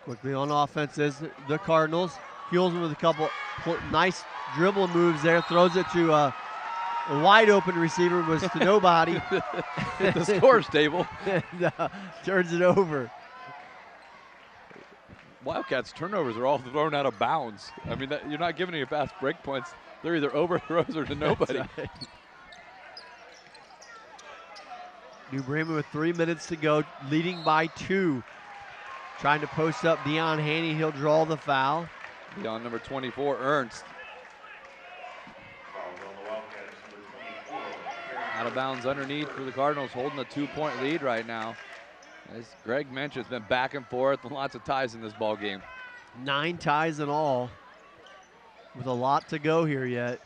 Quickly on offense is the Cardinals. Hulsman with a couple nice dribble moves there. Throws it to a wide open receiver, was to nobody. Hit the scores table. And, turns it over. Wildcats turnovers are all thrown out of bounds. I mean, you're not giving any fast break points. They're either overthrows or to nobody. Right. New Bremen with 3 minutes to go, leading by 2. Trying to post up Deion Haney. He'll draw the foul. Beyond number 24, Ernst. Out of bounds underneath for the Cardinals, holding a 2-point lead right now. As Greg mentioned, it's been back and forth and lots of ties in this ball game. 9 ties in all, with a lot to go here yet.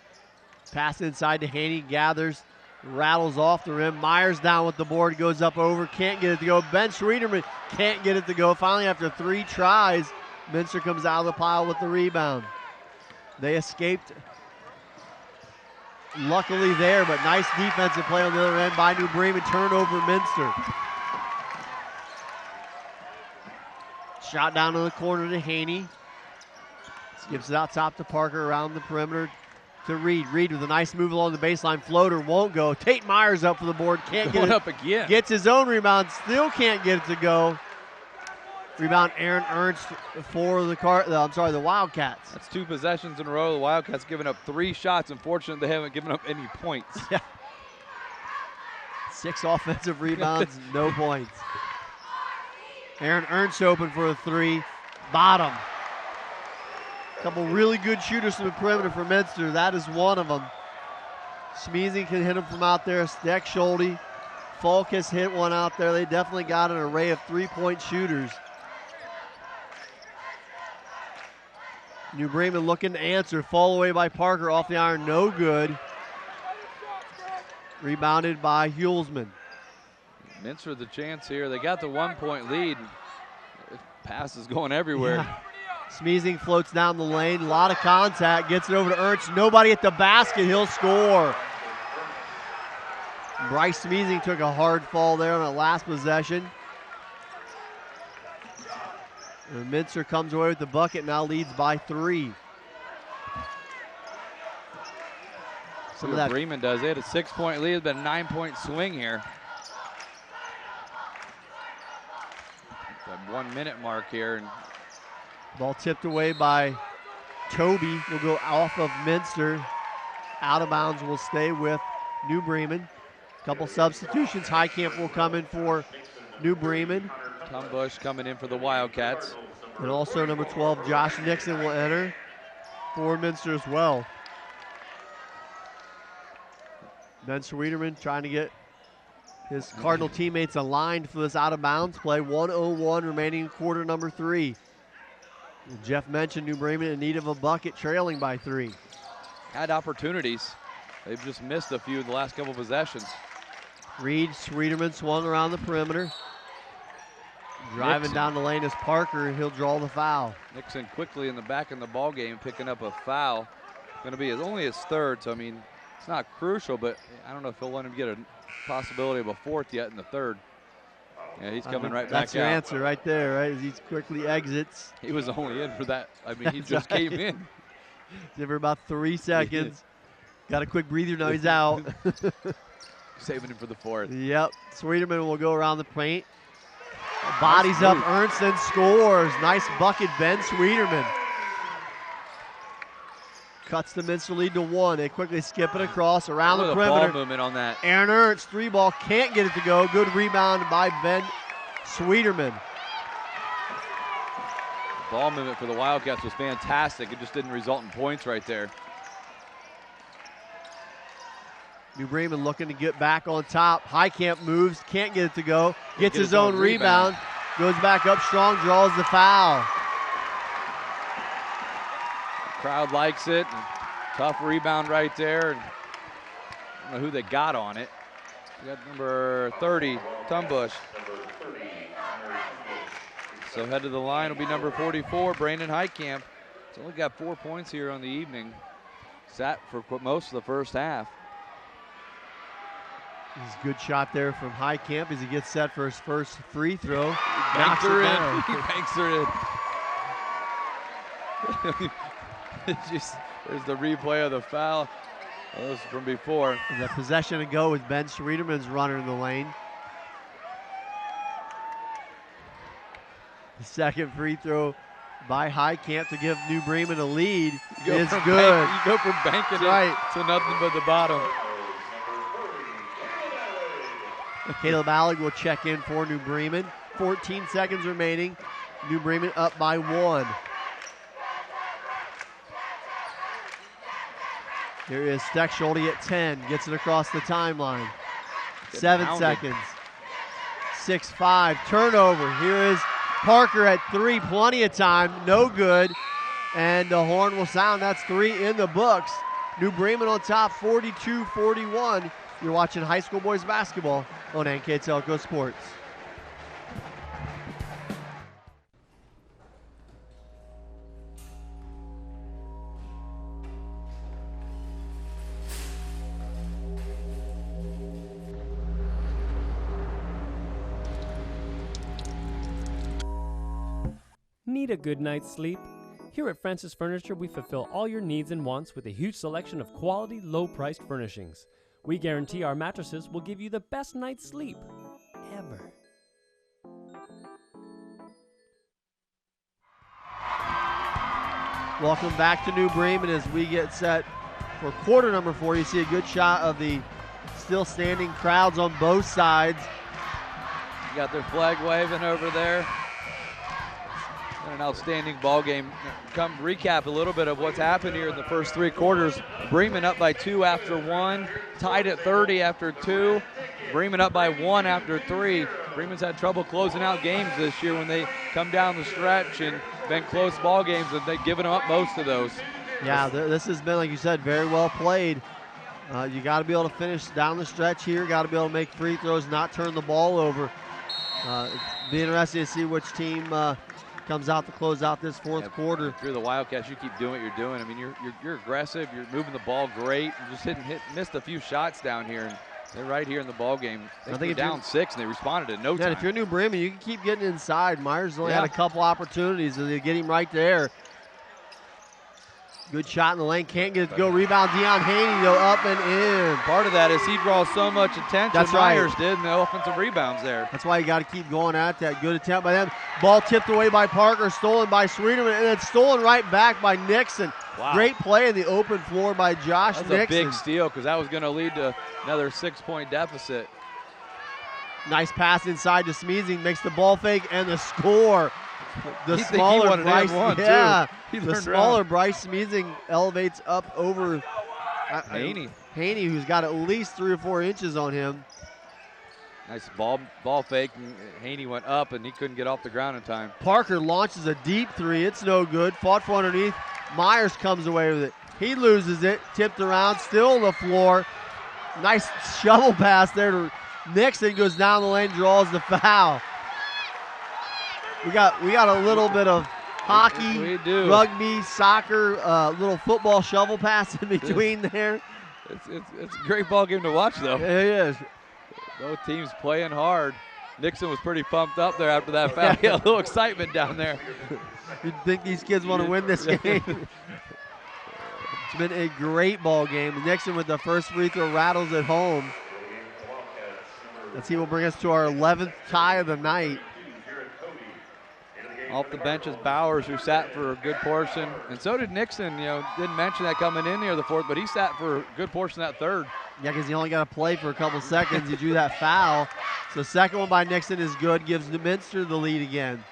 Pass inside to Haney, gathers, rattles off the rim. Myers down with the board, goes up over, can't get it to go. Ben Schwederman can't get it to go. Finally, after 3 tries, Minster comes out of the pile with the rebound. They escaped, luckily there, but nice defensive play on the other end by New Bremen. Turnover, Minster. Shot down to the corner to Haney. Skips it out top to Parker, around the perimeter to Reed. Reed with a nice move along the baseline. Floater won't go. Tate Myers up for the board. Can't get it. Up again. Gets his own rebound. Still can't get it to go. Rebound Aaron Ernst for the Wildcats. That's 2 possessions in a row. The Wildcats giving up 3 shots. Unfortunately, they haven't given up any points. Yeah. 6 offensive rebounds, no points. Aaron Ernst open for a 3. Bottom. Couple really good shooters from the perimeter for Minster. That is one of them. Smeezing can hit him from out there. Steck Schulte. Falk has hit one out there. They definitely got an array of 3-point shooters. New Bremen looking to answer. Fall away by Parker off the iron. No good. Rebounded by Hulsman. Minster with the chance here. They got the 1-point lead. Pass is going everywhere. Yeah. Smeezing floats down the lane. A lot of contact. Gets it over to Ernst. Nobody at the basket. He'll score. Bryce Smeezing took a hard fall there on that last possession. And Minster comes away with the bucket, now leads by 3. Some of that Bremen does. They had a 6-point lead. It's been a 9-point swing here. That 1-minute mark here. And ball tipped away by Toby. Will go off of Minster. Out of bounds will stay with New Bremen. Couple substitutions. Highcamp will come in for New Bremen. Tom Bush coming in for the Wildcats. And also number 12, Josh Nixon, will enter for Minster as well. Ben Schwederman trying to get his Cardinal teammates aligned for this out-of-bounds play. 1:01 remaining in quarter number 3. Jeff mentioned New Bremen in need of a bucket, trailing by 3. Had opportunities. They've just missed a few in the last couple possessions. Reed, Schwederman swung around the perimeter. Driving Nixon down the lane is Parker. He'll draw the foul. Nixon quickly in the back in the ball game, picking up a foul. Going to be only his 3rd, so I mean, it's not crucial, but I don't know if he'll let him get a possibility of a 4th yet in the 3rd. Yeah, he's coming right back out. That's your answer right there, right? As he quickly exits. He was only in for that. I mean, he just came in. Give her about 3 seconds. Got a quick breather, now he's out. Saving him for the 4th. Yep. Schwederman will go around the paint. Bodies up Ernst and scores. Nice bucket, Ben Schwederman. Cuts the Minster lead to 1. They quickly skip it across around the perimeter. Ball movement on that. Aaron Ernst, 3-ball, can't get it to go. Good rebound by Ben Schwederman. Ball movement for the Wildcats was fantastic. It just didn't result in points right there. New Bremen looking to get back on top. Highcamp moves, can't get it to go. Gets his own rebound. Goes back up strong, draws the foul. crowd likes it. And tough rebound right there. And I don't know who they got on it. We got number 30, Tumbush. So head to the line will be number 44, Brandon Heitkamp. He's only got 4 points here on the evening. Sat for most of the first half. This is a good shot there from Heitkamp as he gets set for his first free throw. He banks her in. He banks her in. There's the replay of the foul. That was from before. The possession to go with Ben Schreederman's runner in the lane. The second free throw by Heitkamp to give New Bremen a lead is good. You go from banking right to nothing but the bottom. Caleb Allig will check in for New Bremen. 14 seconds remaining. New Bremen up by 1. Here is Steckschulte at 10. Gets it across the timeline. 7 seconds. 6-5. Turnover. Here is Parker at 3. Plenty of time. No good. And the horn will sound. That's 3 in the books. New Bremen on top, 42-41. You're watching high school boys basketball on NKTelco Sports. Need a good night's sleep? Here at Francis Furniture, we fulfill all your needs and wants with a huge selection of quality, low-priced furnishings. We guarantee our mattresses will give you the best night's sleep ever. Welcome back to New Bremen as we get set for quarter number 4. You see a good shot of the still standing crowds on both sides. You got their flag waving over there. And an outstanding ball game. Come recap a little bit of what's happened here in the first 3 quarters. Bremen up by 2 after 1, tied at 30 after 2. Bremen up by 1 after 3. Bremen's had trouble closing out games this year when they come down the stretch and been close ball games, and they've given up most of those. Yeah, this has been, like you said, very well played. You got to be able to finish down the stretch here. Got to be able to make free throws, not turn the ball over. It'll be interesting to see which team comes out to close out this fourth quarter. If you're the Wildcats, you keep doing what you're doing. I mean, you're aggressive. You're moving the ball great. You just missed a few shots down here, and they're right here in the ball game. I think they're down 6, and they responded in no time. If you're New Bremen, you can keep getting inside. Myers only had a couple opportunities, and they get him right there. Good shot in the lane. Can't get it to go. Rebound, Deion Haney, though, up and in. Part of that is he draws so much attention. That's Myers right. did, and the offensive rebounds there. That's why you got to keep going at that. Good attempt by them. Ball tipped away by Parker, stolen by Schreederman, and then stolen right back by Nixon. Wow. Great play in the open floor by Josh That's Nixon. a big steal because that was going to lead to another 6-point deficit. Nice pass inside to Smeezing, makes the ball fake and the score. The smaller Bryce, the smaller Bryce Smeezing elevates up over Haney, who's got at least 3 or 4 inches on him. Nice ball fake. Haney went up and he couldn't get off the ground in time. Parker launches a deep 3. It's no good. Fought for underneath. Myers comes away with it. He loses it. Tipped around. Still on the floor. Nice shovel pass there to Nixon. Goes down the lane. Draws the foul. We got a little bit of hockey, rugby, soccer, little football shovel pass in between there. It's a great ball game to watch, though. It is. Both teams playing hard. Nixon was pretty pumped up there after that foul. He had a little excitement down there. You'd think these kids want to win this game. It's been a great ball game. Nixon with the first free throw rattles at home. Let's see, will bring us to our 11th tie of the night. Off the bench is Bowers, who sat for a good portion, and so did Nixon. Didn't mention that coming in near the fourth, but he sat for a good portion of that third. Yeah, because he only got to play for a couple seconds. He drew that foul. So second one by Nixon is good, gives the Minster the lead again.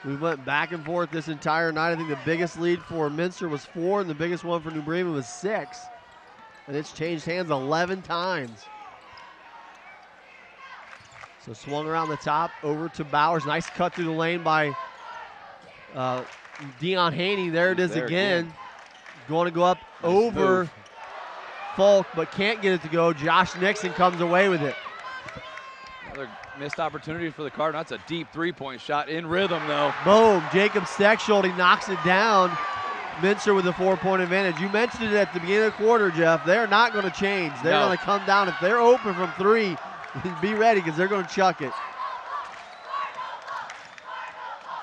We went back and forth this entire night. I think the biggest lead for Minster was 4, and the biggest one for New Bremen was 6. And it's changed hands 11 times. So swung around the top, over to Bowers. Nice cut through the lane by Dion Haney, there it is There again. Going to go up Nice over move. Falk, but can't get it to go. Josh Nixon comes away with it. Another missed opportunity for the Cardinals. That's a deep three-point shot in rhythm, though. Boom, Jacob Steckschulte knocks it down. Minster with the 4-point advantage. You mentioned it at the beginning of the quarter, Jeff. They're not going to change. They're No. going to come down. If they're open from three, be ready because they're going to chuck it.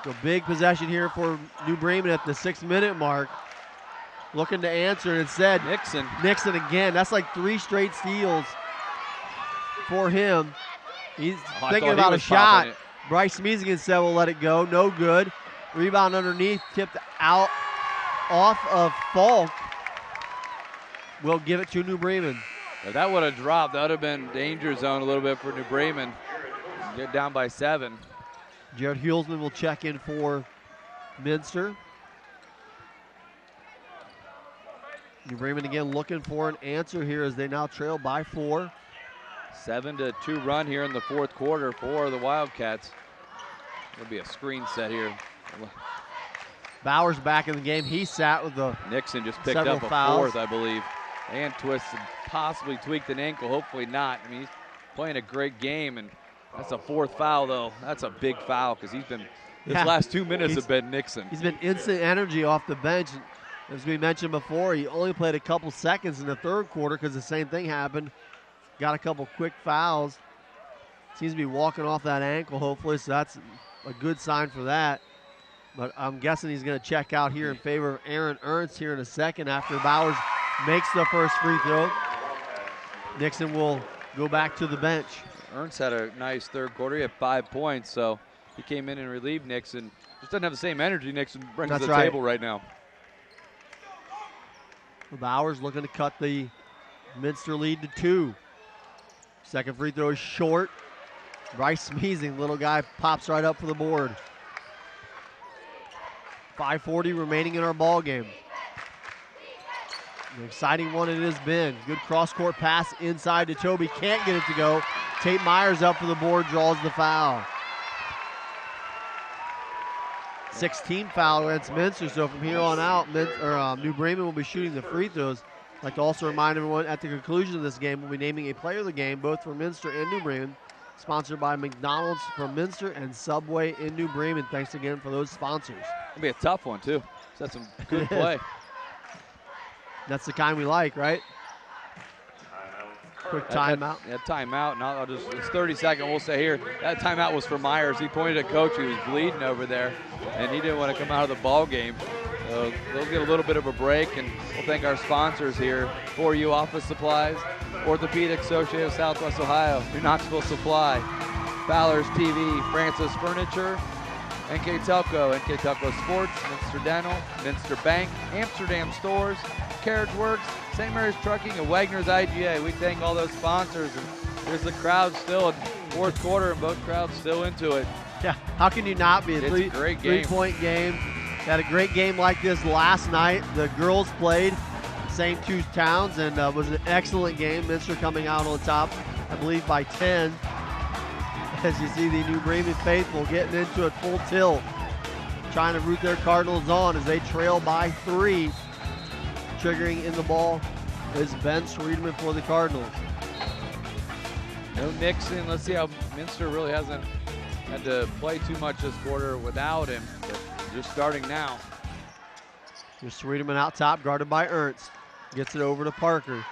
So big possession here for New Bremen at the 6-minute mark. Looking to answer, and instead, Nixon again. That's like 3 straight steals for him. He's thinking about a shot. Bryce Smeezing instead will let it go. No good. Rebound underneath, tipped out off of Falk. We'll give it to New Bremen. If that would have dropped, that would have been danger zone a little bit for New Bremen. Get down by 7. Jared Hulsman will check in for Minster. New Bremen again looking for an answer here as they now trail by 4. 7-2 run here in the fourth quarter for the Wildcats. It'll be a screen set here. Bowers back in the game. He sat with the Nixon just picked several up a fouls. 4th, I believe, and twisted, possibly tweaked an ankle. Hopefully not. I mean, he's playing a great game, and that's a 4th foul, though. That's a big foul because he's been, his last 2 minutes have been Nixon. He's been instant energy off the bench. As we mentioned before, he only played a couple seconds in the third quarter because the same thing happened. Got a couple quick fouls. Seems to be walking off that ankle, hopefully, so that's a good sign for that. But I'm guessing he's going to check out here in favor of Aaron Ernst here in a second after Bowers makes the first free throw. Nixon will go back to the bench. Ernst had a nice third quarter. He had 5 points, so he came in and relieved Nixon. Just doesn't have the same energy Nixon brings to the table right now. Bowers looking to cut the Minster lead to 2. Second free throw is short. Bryce Smeezing, little guy, pops right up for the board. 5:40 remaining in our ball game. An exciting one it has been. Good cross-court pass inside to Toby. Can't get it to go. Tate Myers up for the board, draws the foul. 16 foul against Minster, so from here on out, New Bremen will be shooting the free throws. I'd like to also remind everyone at the conclusion of this game, we'll be naming a player of the game, both for Minster and New Bremen. Sponsored by McDonald's from Minster and Subway in New Bremen. Thanks again for those sponsors. It'll be a tough one, too. That's some good play. That's the kind we like, right? Quick timeout. Yeah, timeout, and I'll just, it's 30-second, we'll say here. That timeout was for Myers. He pointed at Coach, who was bleeding over there, and he didn't want to come out of the ball game. So they'll get a little bit of a break, and we'll thank our sponsors here. For You Office Supplies, Orthopedic Associated of Southwest Ohio, New Knoxville Supply, Fowler's TV, Francis Furniture, NKTelco, NKTelco Sports, Minster Dental, Minster Bank, Amsterdam Stores, Carriage Works, St. Mary's Trucking, and Wagner's IGA. We thank all those sponsors. And there's the crowd still in fourth quarter, and both crowds still into it. Yeah, how can you not be? It's a great game. 3-point game. Had a great game like this last night. The girls played same two towns, and was an excellent game. Minster coming out on top, I believe, by 10. As you see the New Bremen faithful getting into it full tilt, trying to root their Cardinals on as they trail by 3. Triggering in the ball is Ben Friedman for the Cardinals. No Nixon. Let's see how Minster really hasn't had to play too much this quarter without him. But just starting now. Just Friedman out top, guarded by Ernst. Gets it over to Parker.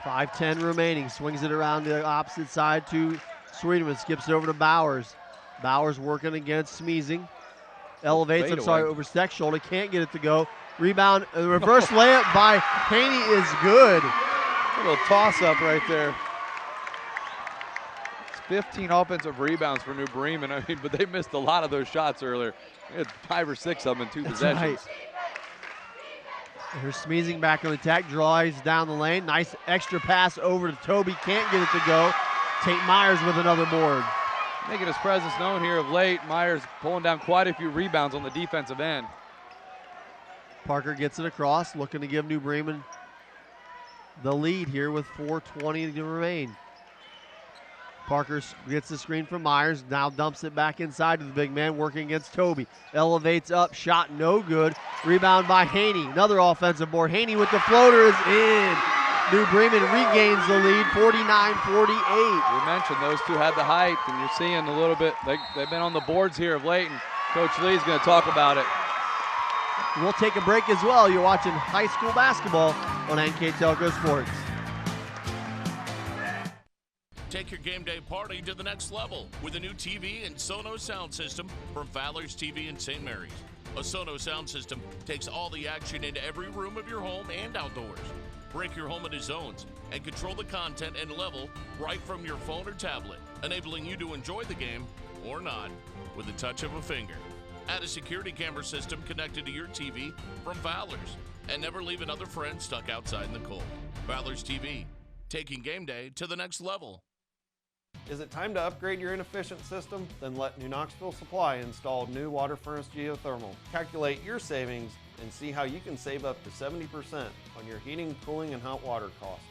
5:10 remaining. Swings it around the opposite side to Friedman. Skips it over to Bowers. Bowers working against Smeezing. Elevates, over Steckschulte. Can't get it to go. Rebound, reverse layup by Haney is good. A little toss-up right there. It's 15 offensive rebounds for New Bremen. I mean, but they missed a lot of those shots earlier. They had 5 or 6 of them in 2 possessions. Right. Here's Smeezing back on the attack, drives down the lane. Nice extra pass over to Toby. Can't get it to go. Tate Myers with another board. Making his presence known here of late. Myers pulling down quite a few rebounds on the defensive end. Parker gets it across, looking to give New Bremen the lead here with 4:20 to remain. Parker gets the screen from Myers, now dumps it back inside to the big man, working against Toby. Elevates up, shot no good. Rebound by Haney, another offensive board. Haney with the floater is in. New Bremen regains the lead, 49-48. We mentioned those two had the height, and you're seeing a little bit, they've been on the boards here of late, and Coach Lee's going to talk about it. We'll take a break as well. You're watching high school basketball on NKTelco Sports. Take your game day party to the next level with a new TV and Sonos sound system from Fowler's TV in St. Mary's. A Sonos sound system takes all the action into every room of your home and outdoors. Break your home into zones and control the content and level right from your phone or tablet, enabling you to enjoy the game or not with the touch of a finger. Add a security camera system connected to your TV from Fowler's, and never leave another friend stuck outside in the cold. Fowler's TV, taking game day to the next level. Is it time to upgrade your inefficient system? Then let New Knoxville Supply install new water furnace geothermal. Calculate your savings and see how you can save up to 70% on your heating, cooling, and hot water costs.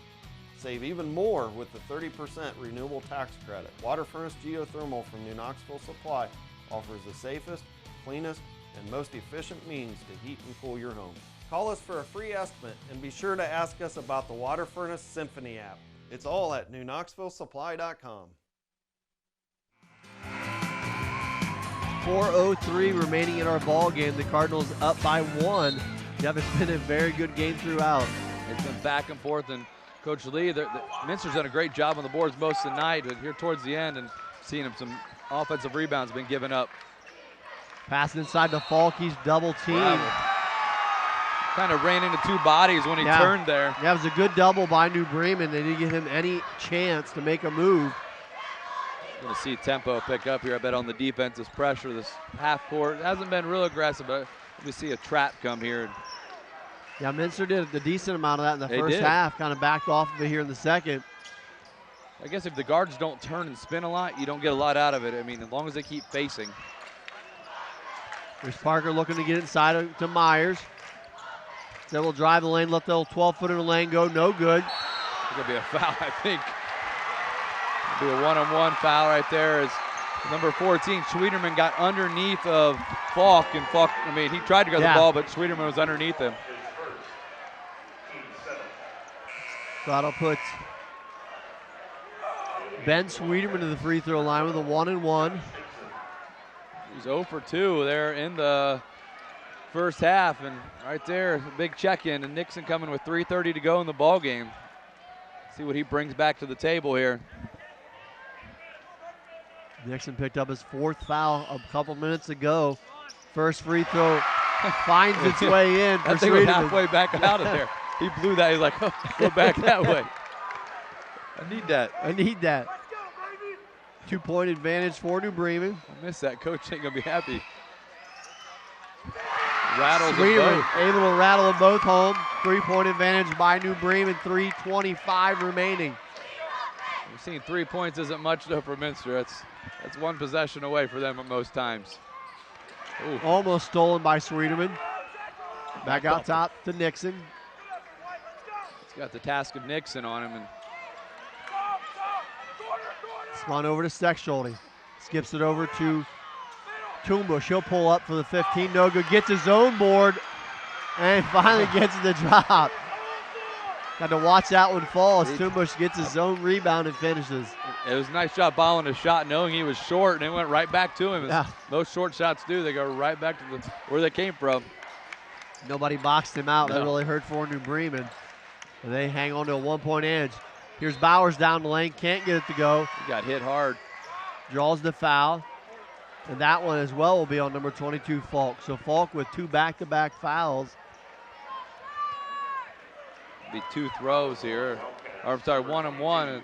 Save even more with the 30% renewable tax credit. Water furnace geothermal from New Knoxville Supply offers the safest, cleanest, and most efficient means to heat and cool your home. Call us for a free estimate and be sure to ask us about the Water Furnace Symphony app. It's all at newknoxvillesupply.com. 4:03 remaining in our ball game. The Cardinals up by 1. It's been a very good game throughout. It's been back and forth, and Coach Lee, Minster's done a great job on the boards most of the night, but here towards the end, and seeing him some offensive rebounds been given up. Passing inside to Falk, he's double teamed. Kind of ran into two bodies when he turned there. Yeah, it was a good double by New Bremen. They didn't give him any chance to make a move. Going to see tempo pick up here, I bet, on the defense's pressure. This half court hasn't been real aggressive, but we see a trap come here. Yeah, Minster did a decent amount of that in the first half, kind of backed off of it here in the second. I guess if the guards don't turn and spin a lot, you don't get a lot out of it. I mean, as long as they keep facing. There's Parker looking to get inside to Myers. Then we'll drive the lane, let the 12-footer in the lane go, no good. It's going to be a foul, I think. It'll be a one-on-one foul right there as number 14, Schwederman, got underneath of Falk, and Falk, I mean, he tried to go to the ball, but Schwederman was underneath him. So that'll put Ben Schwederman to the free throw line with a 1-and-1. He's 0 for 2 there in the first half, and right there, a big check-in, and Nixon coming with 3:30 to go in the ball game. See what he brings back to the table here. Nixon picked up his 4th foul a couple minutes ago. First free throw finds its way in. That thing was halfway back out of there. He blew that. He's like, oh, go back that way. I need that. I need that. 2-point advantage for New Bremen. I miss that. Coach ain't going to be happy. Rattles Schwederman able to rattle them both home. 3-point advantage by New Bremen. 3:25 remaining. We've seen 3 points isn't much though for Minster. That's one possession away for them at most times. Ooh. Almost stolen by Schwederman. Back out top to Nixon. He's got the task of Nixon on him. And spun over to Stexschulte. Skips it over to Toombush. He'll pull up for the 15. No good. Gets his own board and finally gets the drop. Got to watch that one fall as Toombush gets his own rebound and finishes. It was a nice job balling a shot, knowing he was short, and it went right back to him. Yeah. Most short shots do. They go right back to where they came from. Nobody boxed him out. No. That really hurt for New Bremen. And they hang on to a 1-point edge. Here's Bowers down the lane. Can't get it to go. He got hit hard. Draws the foul. And that one as well will be on number 22, Falk. So Falk with 2 back-to-back fouls. Be 2 throws here. Or I'm sorry, 1-on-1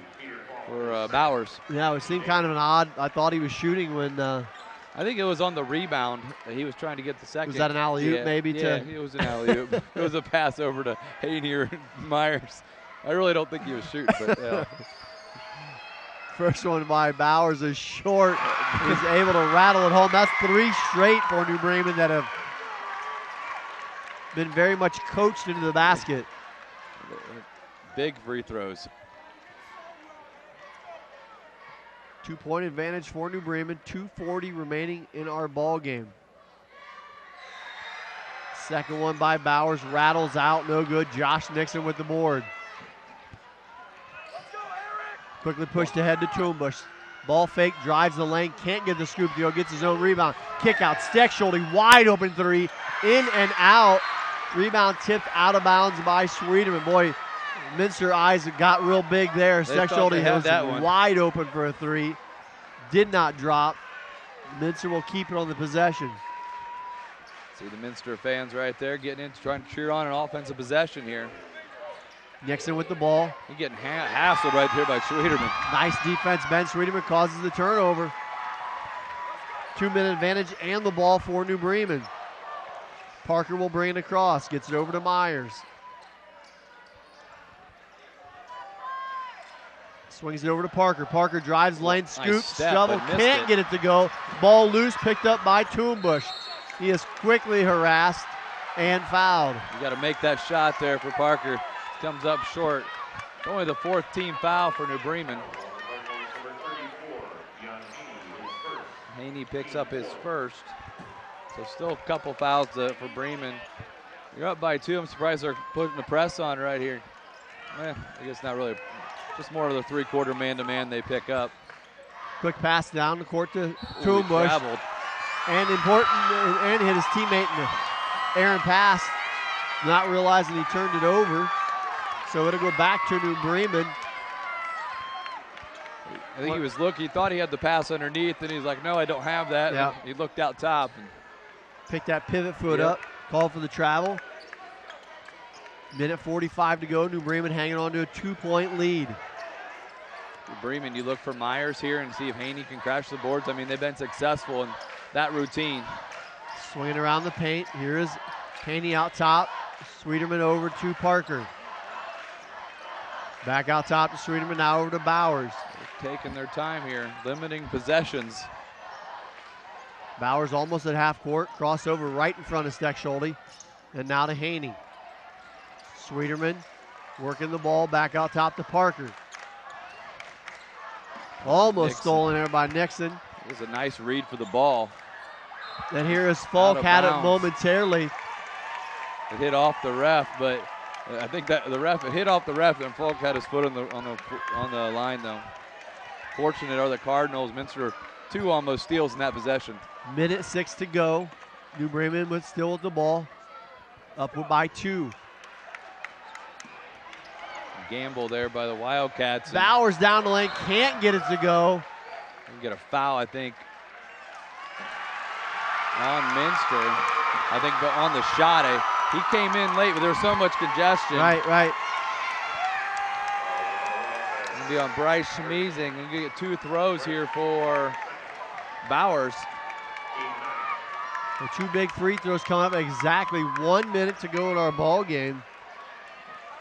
for Bowers. Yeah, it seemed kind of an odd. I thought he was shooting when. I think it was on the rebound that he was trying to get the second. Was that an alley-oop maybe? Yeah, it was an alley-oop. It was a pass over to Haney or Myers. I really don't think he was shooting, but yeah. First one by Bowers is short. He's able to rattle it home. That's 3 straight for New Bremen that have been very much coached into the basket. Big free throws. 2-point advantage for New Bremen. 2:40 remaining in our ball game. Second one by Bowers, rattles out, no good. Josh Nixon with the board. Quickly pushed ahead to Toombush. Ball fake, drives the lane, can't get the scoop to go, gets his own rebound. Kick out, Steckschulte, wide open three, in and out. Rebound tipped out of bounds by Sweeterman. Boy, Minster eyes got real big there. Steckschulte was wide open for a three. Did not drop. Minster will keep it on the possession. See the Minster fans right there getting in, trying to cheer on an offensive possession here. Nixon with the ball. He's getting hassled right here by Sweeterman. Nice defense. Ben Sweeterman causes the turnover. 2-minute advantage and the ball for New Bremen. Parker will bring it across. Gets it over to Myers. Swings it over to Parker. Parker drives lane, scoops, shovel, can't get it to go. Ball loose, picked up by Toombush. He is quickly harassed and fouled. You got to make that shot there for Parker. Comes up short. It's only the 4th team foul for New Bremen. Haney picks up his first. So still a couple fouls for Bremen. You're up by 2. I'm surprised they're putting the press on right here. I guess not really. Just more of the 3-quarter man-to-man they pick up. Quick pass down the court to Toombush. And important, and hit his teammate in the Aaron pass, not realizing he turned it over. So it'll go back to New Bremen. I think he was looking, he thought he had the pass underneath, and he's like, no, I don't have that. Yep. He looked out top. And picked that pivot foot up, called for the travel. Minute 45 to go. New Bremen hanging on to a 2-point lead. New Bremen, you look for Myers here and see if Haney can crash the boards. I mean, they've been successful in that routine. Swinging around the paint. Here is Haney out top. Sweeterman over to Parker. Back out top to Sweeterman, now over to Bowers. They're taking their time here, limiting possessions. Bowers almost at half court. Crossover right in front of Steckschulte. And now to Haney. Sweeterman working the ball back out top to Parker. Almost Nixon. stolen there by Nixon. It was a nice read for the ball. And here is Falk, had it momentarily. It hit off the ref, but I think that it hit off the ref, and Falk had his foot on the line though. Fortunate are the Cardinals. Minster 2 almost steals in that possession. Minute 6 to go. New Bremen still with the ball. Up by 2. Gamble there by the Wildcats. Bowers down the lane, can't get it to go. And get a foul, I think, on Minster. I think on the shot. He came in late, but there was so much congestion. Right. Gonna be on Bryce Schmeezing. We're gonna get 2 throws here for Bowers. The 2 big free throws come up exactly 1 minute to go in our ball game.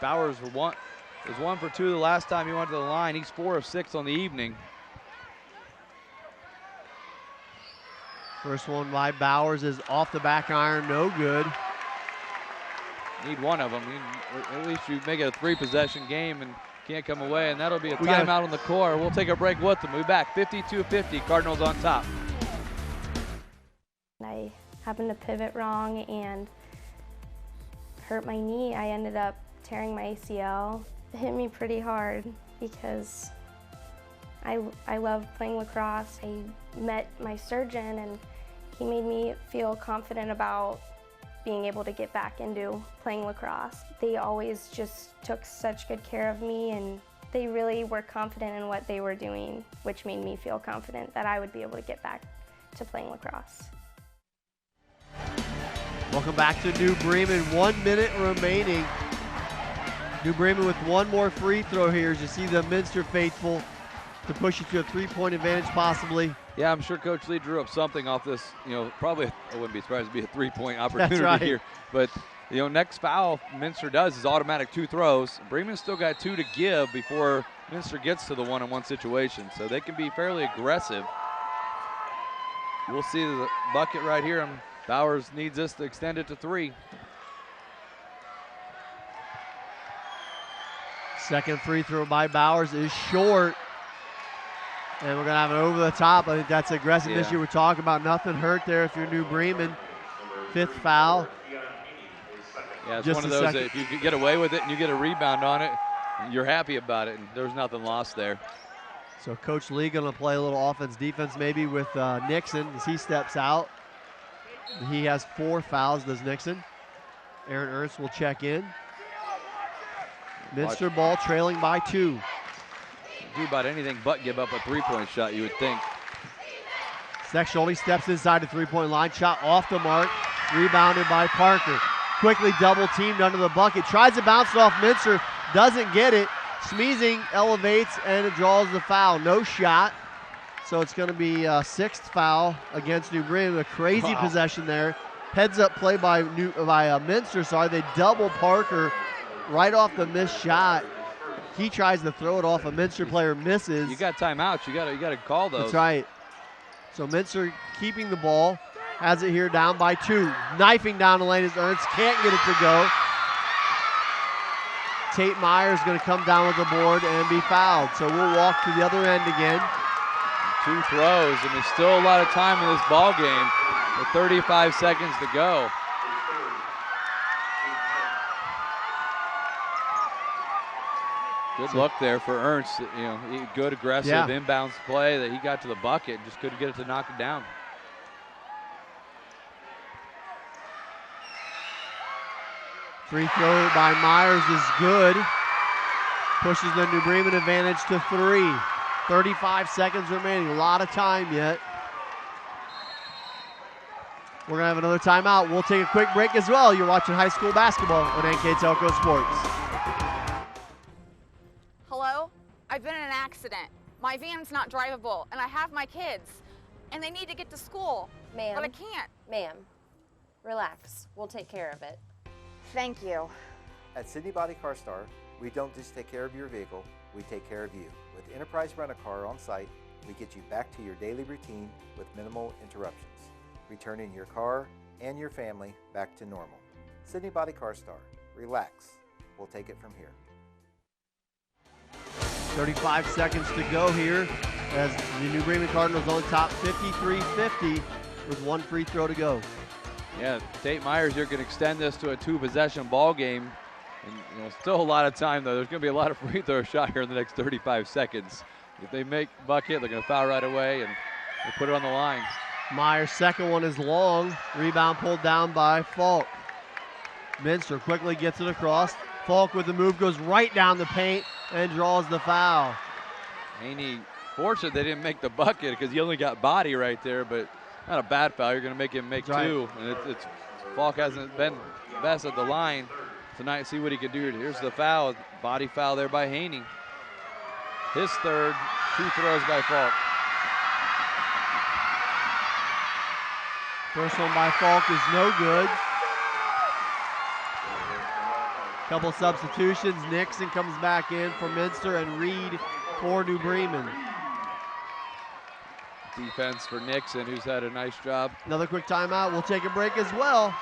Bowers was 1 for 2 the last time he went to the line. He's 4 of 6 on the evening. First one by Bowers is off the back iron, no good. Need one of them. At least you make it a 3-possession game and can't come away, and that'll be a timeout on the core. We'll take a break with them. We'll be back 52-50, Cardinals on top. I happened to pivot wrong and hurt my knee. I ended up tearing my ACL. It hit me pretty hard because I love playing lacrosse. I met my surgeon and he made me feel confident about being able to get back into playing lacrosse. They always just took such good care of me and they really were confident in what they were doing, which made me feel confident that I would be able to get back to playing lacrosse. Welcome back to New Bremen. 1 minute remaining. New Bremen with 1 more free throw here as you see the Minster faithful to push you to a 3-point advantage possibly. Yeah, I'm sure Coach Lee drew up something off this. Probably I wouldn't be surprised to be a 3-point opportunity here. But next foul Minster does is automatic 2 throws. Bremen still got 2 to give before Minster gets to the 1-on-1 situation, so they can be fairly aggressive. We'll see the bucket right here, and Bowers needs us to extend it to 3. Second free throw by Bowers is short. And we're going to have an over the top. I think that's aggressiveness Yeah. you were talking about. Nothing hurt there if you're New Bremen. 5th foul. Yeah, it's Just one of a those second. that if you get away with it and you get a rebound on it, you're happy about it, and there's nothing lost there. So Coach Lee going to play a little offense-defense maybe with Nixon as he steps out. He has 4 fouls, does Nixon. Aaron Ernst will check in. Minster ball trailing by 2. Do about anything but give up a three-point shot, you would think. Sexually steps inside the three-point line. Shot off the mark. Rebounded by Parker. Quickly double-teamed under the bucket. Tries to bounce it off Minster. Doesn't get it. Smeezing elevates and it draws the foul. No shot. So it's going to be a 6th foul against New Bremen. A crazy possession there. Heads-up play by Minster. Sorry, they double Parker right off the missed shot. He tries to throw it off. A Minster player misses. You got timeouts. You got to call those. That's right. So Minster keeping the ball. Has it here down by 2. Knifing down the lane as Ernst can't get it to go. Tate Meyer is going to come down with the board and be fouled. So we'll walk to the other end again. 2 throws, and there's still a lot of time in this ball game with 35 seconds to go. Good look there for Ernst. You know, good aggressive inbounds play that he got to the bucket, just couldn't get it to knock it down. Free throw by Myers is good. Pushes the New Bremen advantage to 3. 35 seconds remaining, a lot of time yet. We're gonna have another timeout. We'll take a quick break as well. You're watching high school basketball on NKTelco Sports. Hello? I've been in an accident. My van's not drivable, and I have my kids, and they need to get to school, Ma'am. but I can't. Ma'am, relax. We'll take care of it. Thank you. At Sydney Body Car Star, we don't just take care of your vehicle, we take care of you. With Enterprise Rent-A-Car on site, we get you back to your daily routine with minimal interruptions, returning your car and your family back to normal. Sydney Body Car Star, relax. We'll take it from here. 35 seconds to go here as the New Bremen Cardinals on top 53-50 with 1 free throw to go. Yeah, Tate Myers here can extend this to a 2-possession ball game. And still a lot of time though. There's going to be a lot of free throw shot here in the next 35 seconds. If they make bucket, they're going to foul right away and they put it on the line. Myers' second one is long. Rebound pulled down by Falk. Minster quickly gets it across. Falk with the move goes right down the paint and draws the foul. Haney, fortunate they didn't make the bucket because he only got body right there, but not a bad foul. You're going to make him make 2. And it's Falk hasn't been best at the line tonight. See what he can do. Here's the foul, body foul there by Haney. His 3rd, 2 throws by Falk. First one by Falk is no good. Couple substitutions. Nixon comes back in for Minster and Reed for New Bremen. Defense for Nixon, who's had a nice job. Another quick timeout. We'll take a break as well.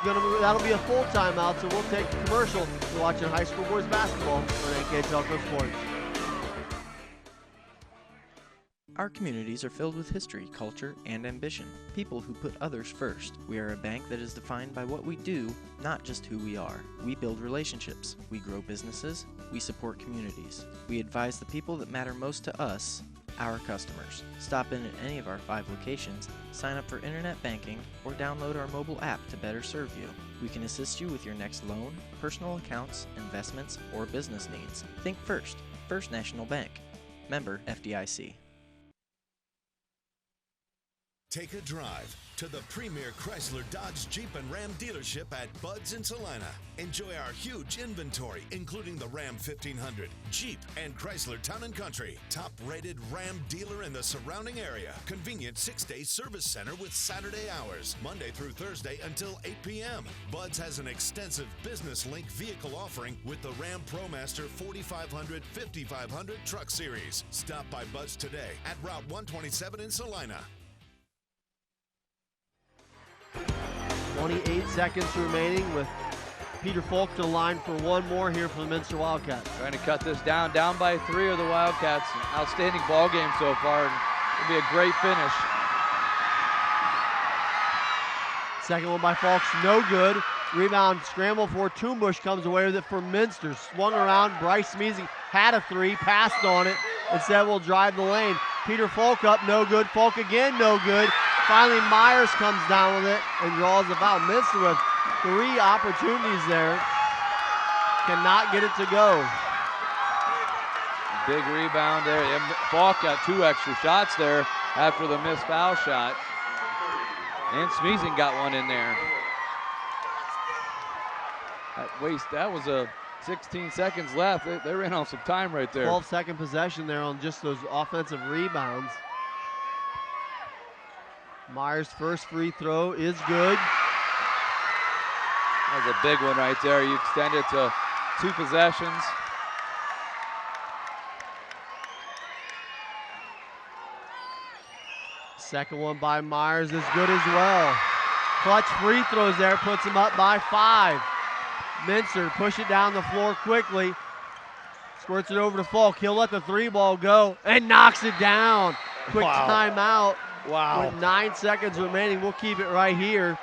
That'll be a full timeout, so we'll take a commercial. You're watching high school boys basketball on NKTelco Sports. Our communities are filled with history, culture, and ambition. People who put others first. We are a bank that is defined by what we do, not just who we are. We build relationships. We grow businesses. We support communities. We advise the people that matter most to us, our customers. Stop in at any of our 5 locations, sign up for internet banking, or download our mobile app to better serve you. We can assist you with your next loan, personal accounts, investments, or business needs. Think first. First National Bank. Member FDIC. Take a drive to the premier Chrysler, Dodge, Jeep, and Ram dealership at Bud's in Salina. Enjoy our huge inventory, including the Ram 1500, Jeep, and Chrysler Town & Country. Top-rated Ram dealer in the surrounding area. Convenient 6-day service center with Saturday hours, Monday through Thursday until 8 p.m. Bud's has an extensive business link vehicle offering with the Ram ProMaster 4500, 5500 truck series. Stop by Bud's today at Route 127 in Salina. 28 seconds remaining with Peter Folk to the line for one more here for the Minster Wildcats. Trying to cut this down by 3 of the Wildcats. An outstanding ball game so far. And it'll be a great finish. Second one by Falks, no good. Rebound scramble for Toombush, comes away with it for Minster. Swung around, Bryce Smeezy had a 3, passed on it. Instead will drive the lane. Peter Folk up, no good. Folk again, no good. Finally Myers comes down with it and draws the foul. Minster with 3 opportunities there. Cannot get it to go. Big rebound there. Falk got 2 extra shots there after the missed foul shot. And Smeezing got one in there. That was a 16 seconds left. They ran on some time right there. 12-second possession there on just those offensive rebounds. Myers' first free throw is good. That was a big one right there. You extend it to 2 possessions. Second one by Myers is good as well. Clutch free throws there, puts him up by 5. Minster push it down the floor quickly. Squirts it over to Falk. He'll let the 3 ball go and knocks it down. Quick timeout. Wow. With 9 seconds remaining. We'll keep it right here.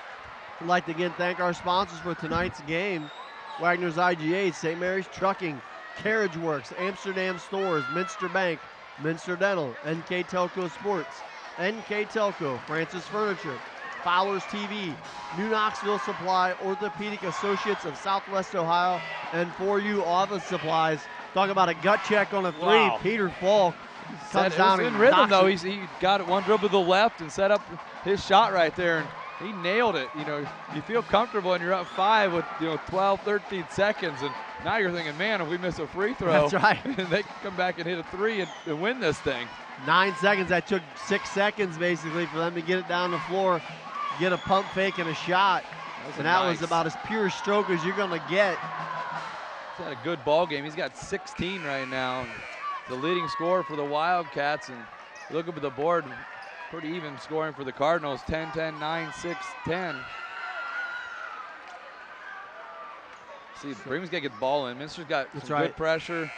I'd like to again thank our sponsors for tonight's game. Wagner's IGA, St. Mary's Trucking, Carriage Works, Amsterdam Stores, Minster Bank, Minster Dental, NKTelco Sports, NKTelco, Francis Furniture, Fowler's TV, New Knoxville Supply, Orthopedic Associates of Southwest Ohio, and For You Office Supplies. Talk about a gut check on a 3. Wow. Peter Falk comes down in and rhythm though. knocks He got it one dribble to the left and set up his shot right there. And he nailed it. You know, you feel comfortable and you're up 5 with 12, 13 seconds, and now you're thinking, man, if we miss a free throw, That's right. they can come back and hit a 3 and win this thing. 9 seconds. That took 6 seconds basically for them to get it down the floor, get a pump fake and a shot. And that was about as pure stroke as you're going to get. He's had a good ball game. He's got 16 right now. The leading scorer for the Wildcats. And you look up at the board, pretty even scoring for the Cardinals. 10, 10, 9, 6, 10. See, Bremen's got to get the ball in. Minster's got some good pressure.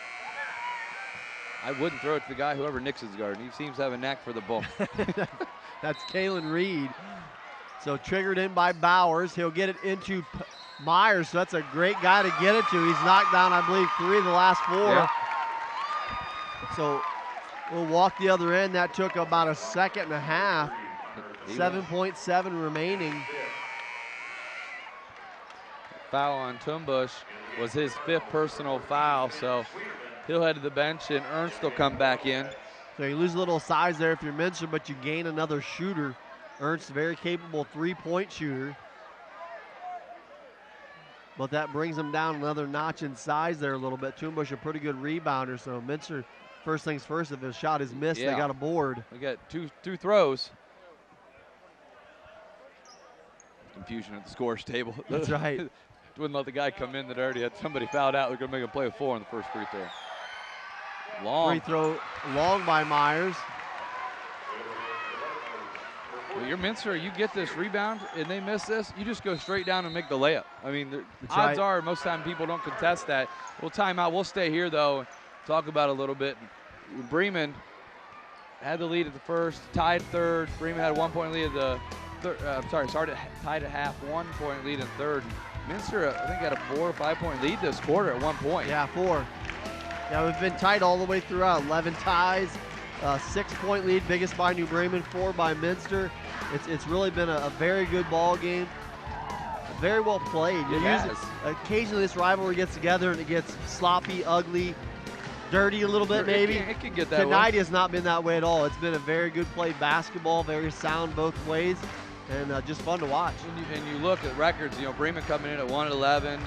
I wouldn't throw it to the guy, whoever nicks his guard. He seems to have a knack for the ball. That's Kalen Reed. So triggered in by Bowers. He'll get it into Myers. So that's a great guy to get it to. He's knocked down, I believe, 3 of the last 4. Yeah. So we'll walk the other end. That took about a second and a half. 7.7 remaining. Foul on Toombush was his 5th personal foul. So he'll head to the bench, and Ernst will come back in. So you lose a little size there if you're Minster, but you gain another shooter. Ernst, very capable 3-point shooter. But that brings him down another notch in size there a little bit. Toombush, a pretty good rebounder. So Minster, first things first, if his shot is missed, they got a board. We got two throws. Confusion at the scores table. That's right. Wouldn't let the guy come in that already had somebody fouled out. They're going to make him play a 4 on the first free throw. Long. Free throw long by Myers. Well, you're Minster, you get this rebound and they miss this, you just go straight down and make the layup. I mean, the odds are most time people don't contest that. We'll time out. We'll stay here, though, talk about it a little bit. Bremen had the lead at the first, tied third. Bremen had a 1-point lead at the third. Tied at half, 1-point lead in third. Minster, I think, had a 4 or 5-point lead this quarter at one point. Yeah, 4. Yeah, we've been tight all the way throughout. 11 ties. 6-point lead, biggest by New Bremen, 4 by Minster. It's really been a very good ball game. Very well played. Occasionally this rivalry gets together and it gets sloppy, ugly, dirty a little bit maybe. It can get that way. Tonight has not been that way at all. It's been a very good play basketball, very sound both ways, and just fun to watch. And you look at records, Bremen coming in at 1-11,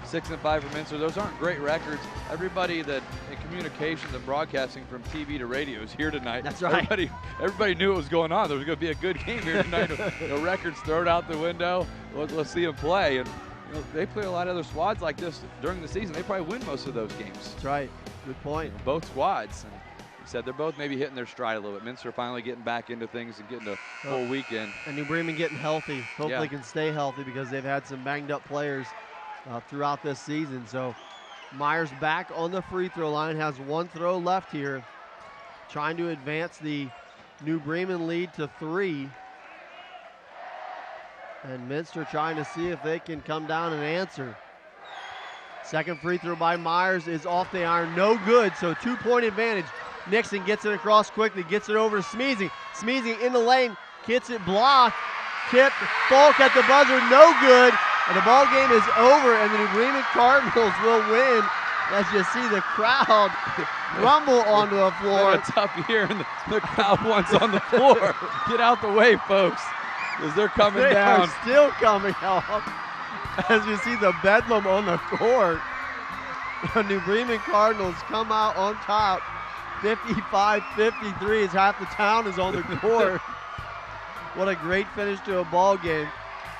6-5 for Minster. Those aren't great records. Everybody that in communications and broadcasting from TV to radio is here tonight. That's right. Everybody knew what was going on. There was going to be a good game here tonight. No records thrown out the window. Let's see them play. And they play a lot of other squads like this during the season. They probably win most of those games. That's right. Good point. Both squads. And he said they're both maybe hitting their stride a little bit. Minster finally getting back into things and getting a full weekend. And New Bremen getting healthy. Hopefully can stay healthy because they've had some banged up players throughout this season. So Meyer's back on the free throw line, has one throw left here, trying to advance the New Bremen lead to 3. And Minster trying to see if they can come down and answer. Second free throw by Myers is off the iron, no good, so 2-point advantage. Nixon gets it across quickly, gets it over to Smeezy. Smeezy in the lane, gets it blocked, tipped, Falk at the buzzer, no good. And the ball game is over, and the New Bremen Cardinals will win. As you see the crowd rumble onto the floor. It's up here, and the crowd wants on the floor. Get out the way, folks, because they're coming down. They are still coming out. As you see the bedlam on the court. The New Bremen Cardinals come out on top, 55-53, as half the town is on the court. What a great finish to a ball game.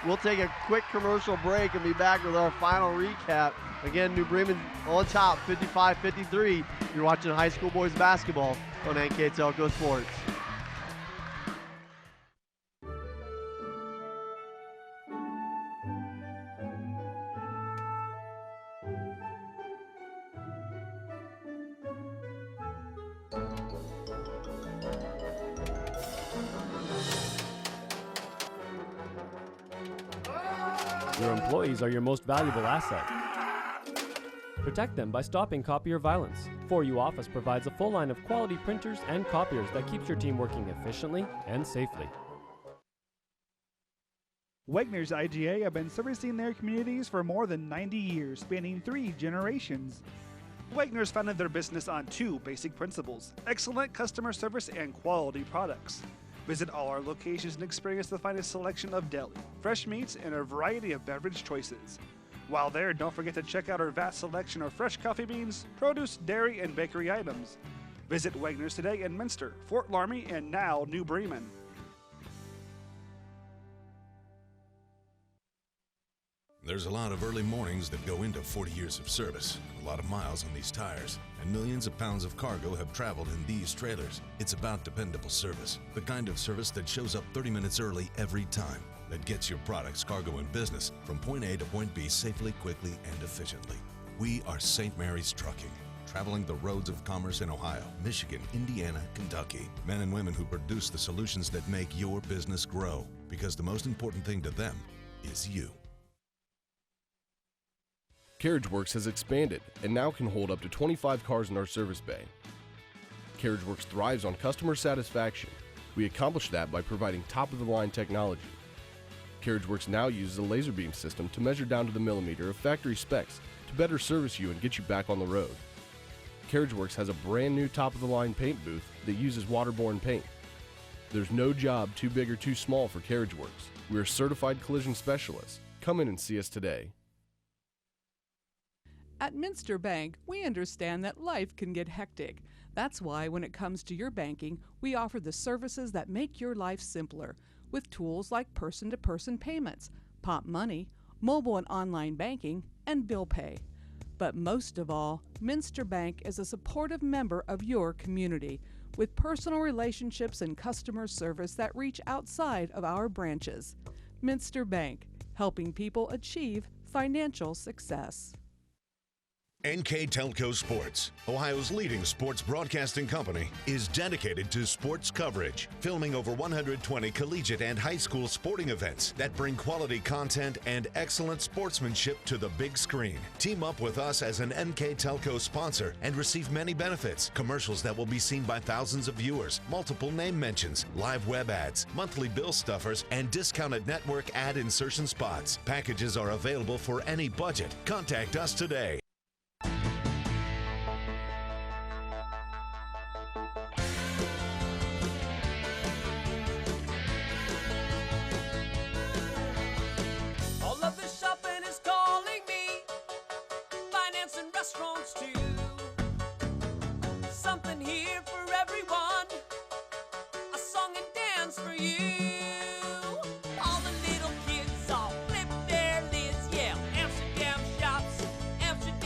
We'll take a quick commercial break and be back with our final recap. Again, New Bremen on top, 55-53. You're watching high school boys basketball on NKTelco Sports. Your employees are your most valuable asset. Protect them by stopping copier violence. 4U Office provides a full line of quality printers and copiers that keeps your team working efficiently and safely. Wegner's IGA have been servicing their communities for more than 90 years, spanning 3 generations. Wegner's founded their business on 2 basic principles: excellent customer service and quality products. Visit all our locations and experience the finest selection of deli, fresh meats, and a variety of beverage choices. While there, don't forget to check out our vast selection of fresh coffee beans, produce, dairy, and bakery items. Visit Wegner's today in Minster, Fort Laramie, and now New Bremen. There's a lot of early mornings that go into 40 years of service, a lot of miles on these tires, and millions of pounds of cargo have traveled in these trailers. It's about dependable service, the kind of service that shows up 30 minutes early every time, that gets your products, cargo, and business from point A to point B safely, quickly, and efficiently. We are St. Mary's Trucking, traveling the roads of commerce in Ohio, Michigan, Indiana, Kentucky. Men and women who produce the solutions that make your business grow, because the most important thing to them is you. CarriageWorks has expanded and now can hold up to 25 cars in our service bay. CarriageWorks thrives on customer satisfaction. We accomplish that by providing top-of-the-line technology. CarriageWorks now uses a laser beam system to measure down to the millimeter of factory specs to better service you and get you back on the road. CarriageWorks has a brand new top-of-the-line paint booth that uses waterborne paint. There's no job too big or too small for CarriageWorks. We are certified collision specialists. Come in and see us today. At Minster Bank, we understand that life can get hectic. That's why when it comes to your banking, we offer the services that make your life simpler with tools like person-to-person payments, Pop Money, mobile and online banking, and bill pay. But most of all, Minster Bank is a supportive member of your community with personal relationships and customer service that reach outside of our branches. Minster Bank, helping people achieve financial success. NKTelco Sports, Ohio's leading sports broadcasting company, is dedicated to sports coverage, filming over 120 collegiate and high school sporting events that bring quality content and excellent sportsmanship to the big screen. Team up with us as an NKTelco sponsor and receive many benefits: commercials that will be seen by thousands of viewers, multiple name mentions, live web ads, monthly bill stuffers, and discounted network ad insertion spots. Packages are available for any budget. Contact us today. All of the shopping is calling me, finance and restaurants too. Something here for everyone, a song and dance for you. All the little kids all flip their lids, yeah. Amsterdam shops, Amsterdam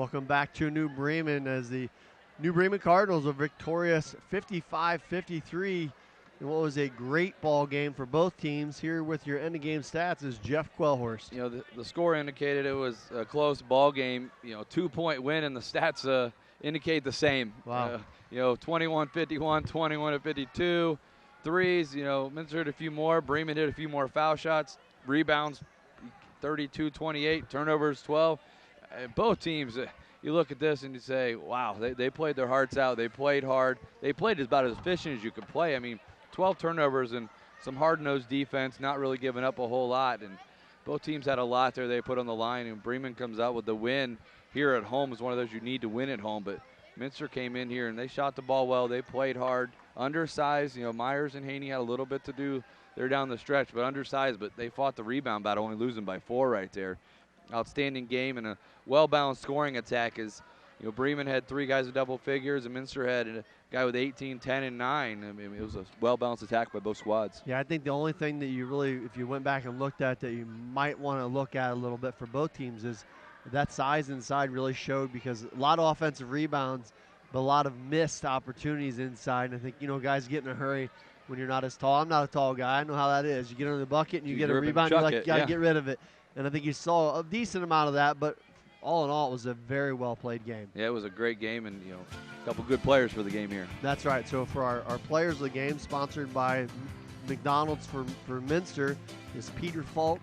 Welcome back to New Bremen as the New Bremen Cardinals are victorious 55-53 in what was a great ball game for both teams. Here with your end of game stats is Jeff Quellhorst. You know, the score indicated it was a close ball game. You know, 2-point win, and the stats indicate the same. Wow. You know, 21-51, 21-52, threes. You know, Minster hit a few more. Bremen hit a few more foul shots. Rebounds, 32-28. Turnovers, 12. Both teams, you look at this and you say, wow, they played their hearts out. They played hard. They played about as efficient as you could play. I mean, 12 turnovers and some hard-nosed defense, not really giving up a whole lot. And both teams had a lot there they put on the line. And Bremen comes out with the win here at home. Is one of those you need to win at home. But Minster came in here and they shot the ball well. They played hard. Undersized, you know, Myers and Haney had a little bit to do. They're down the stretch, but undersized. But they fought the rebound battle, only losing by 4 right there. Outstanding game and a well-balanced scoring attack. As you know, Bremen had 3 guys with double figures, and Minster had a guy with 18, 10, and 9. I mean, it was a well-balanced attack by both squads. Yeah, I think the only thing that you really, if you went back and looked at, that you might want to look at a little bit for both teams is that size inside really showed, because a lot of offensive rebounds, but a lot of missed opportunities inside. And I think, you know, guys get in a hurry when you're not as tall. I'm not a tall guy. I know how that is. You get under the bucket and you get a rebound, you're like, you got to get rid of it. And I think you saw a decent amount of that, but all in all, it was a very well-played game. Yeah, it was a great game, and, you know, a couple good players for the game here. That's right. So for our players of the game, sponsored by McDonald's for Minster, is Peter Falk.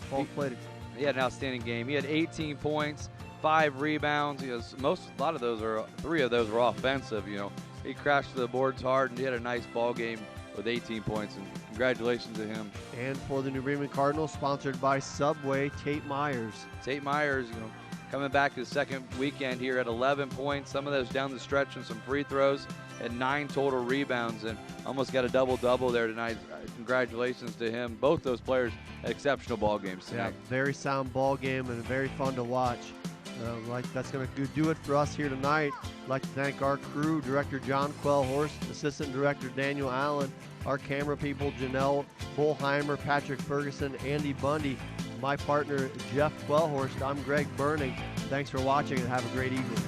Falk played it. He had an outstanding game. He had 18 points, 5 rebounds. He has a lot of those are 3 of those were offensive. You know, he crashed the boards hard, and he had a nice ball game with 18 points. And congratulations to him. And for the New Bremen Cardinals, sponsored by Subway, Tate Myers. Tate Myers, you know, coming back to the second weekend here at 11 points. Some of those down the stretch and some free throws, and 9 total rebounds, and almost got a double-double there tonight. Congratulations to him. Both those players had exceptional ball games tonight. Yeah, very sound ball game and very fun to watch. That's going to do it for us here tonight. I'd like to thank our crew, Director John Quellhorst, Assistant Director Daniel Allen, our camera people, Janelle Bullheimer, Patrick Ferguson, Andy Bundy, my partner, Jeff Quellhorst. I'm Greg Burning. Thanks for watching and have a great evening.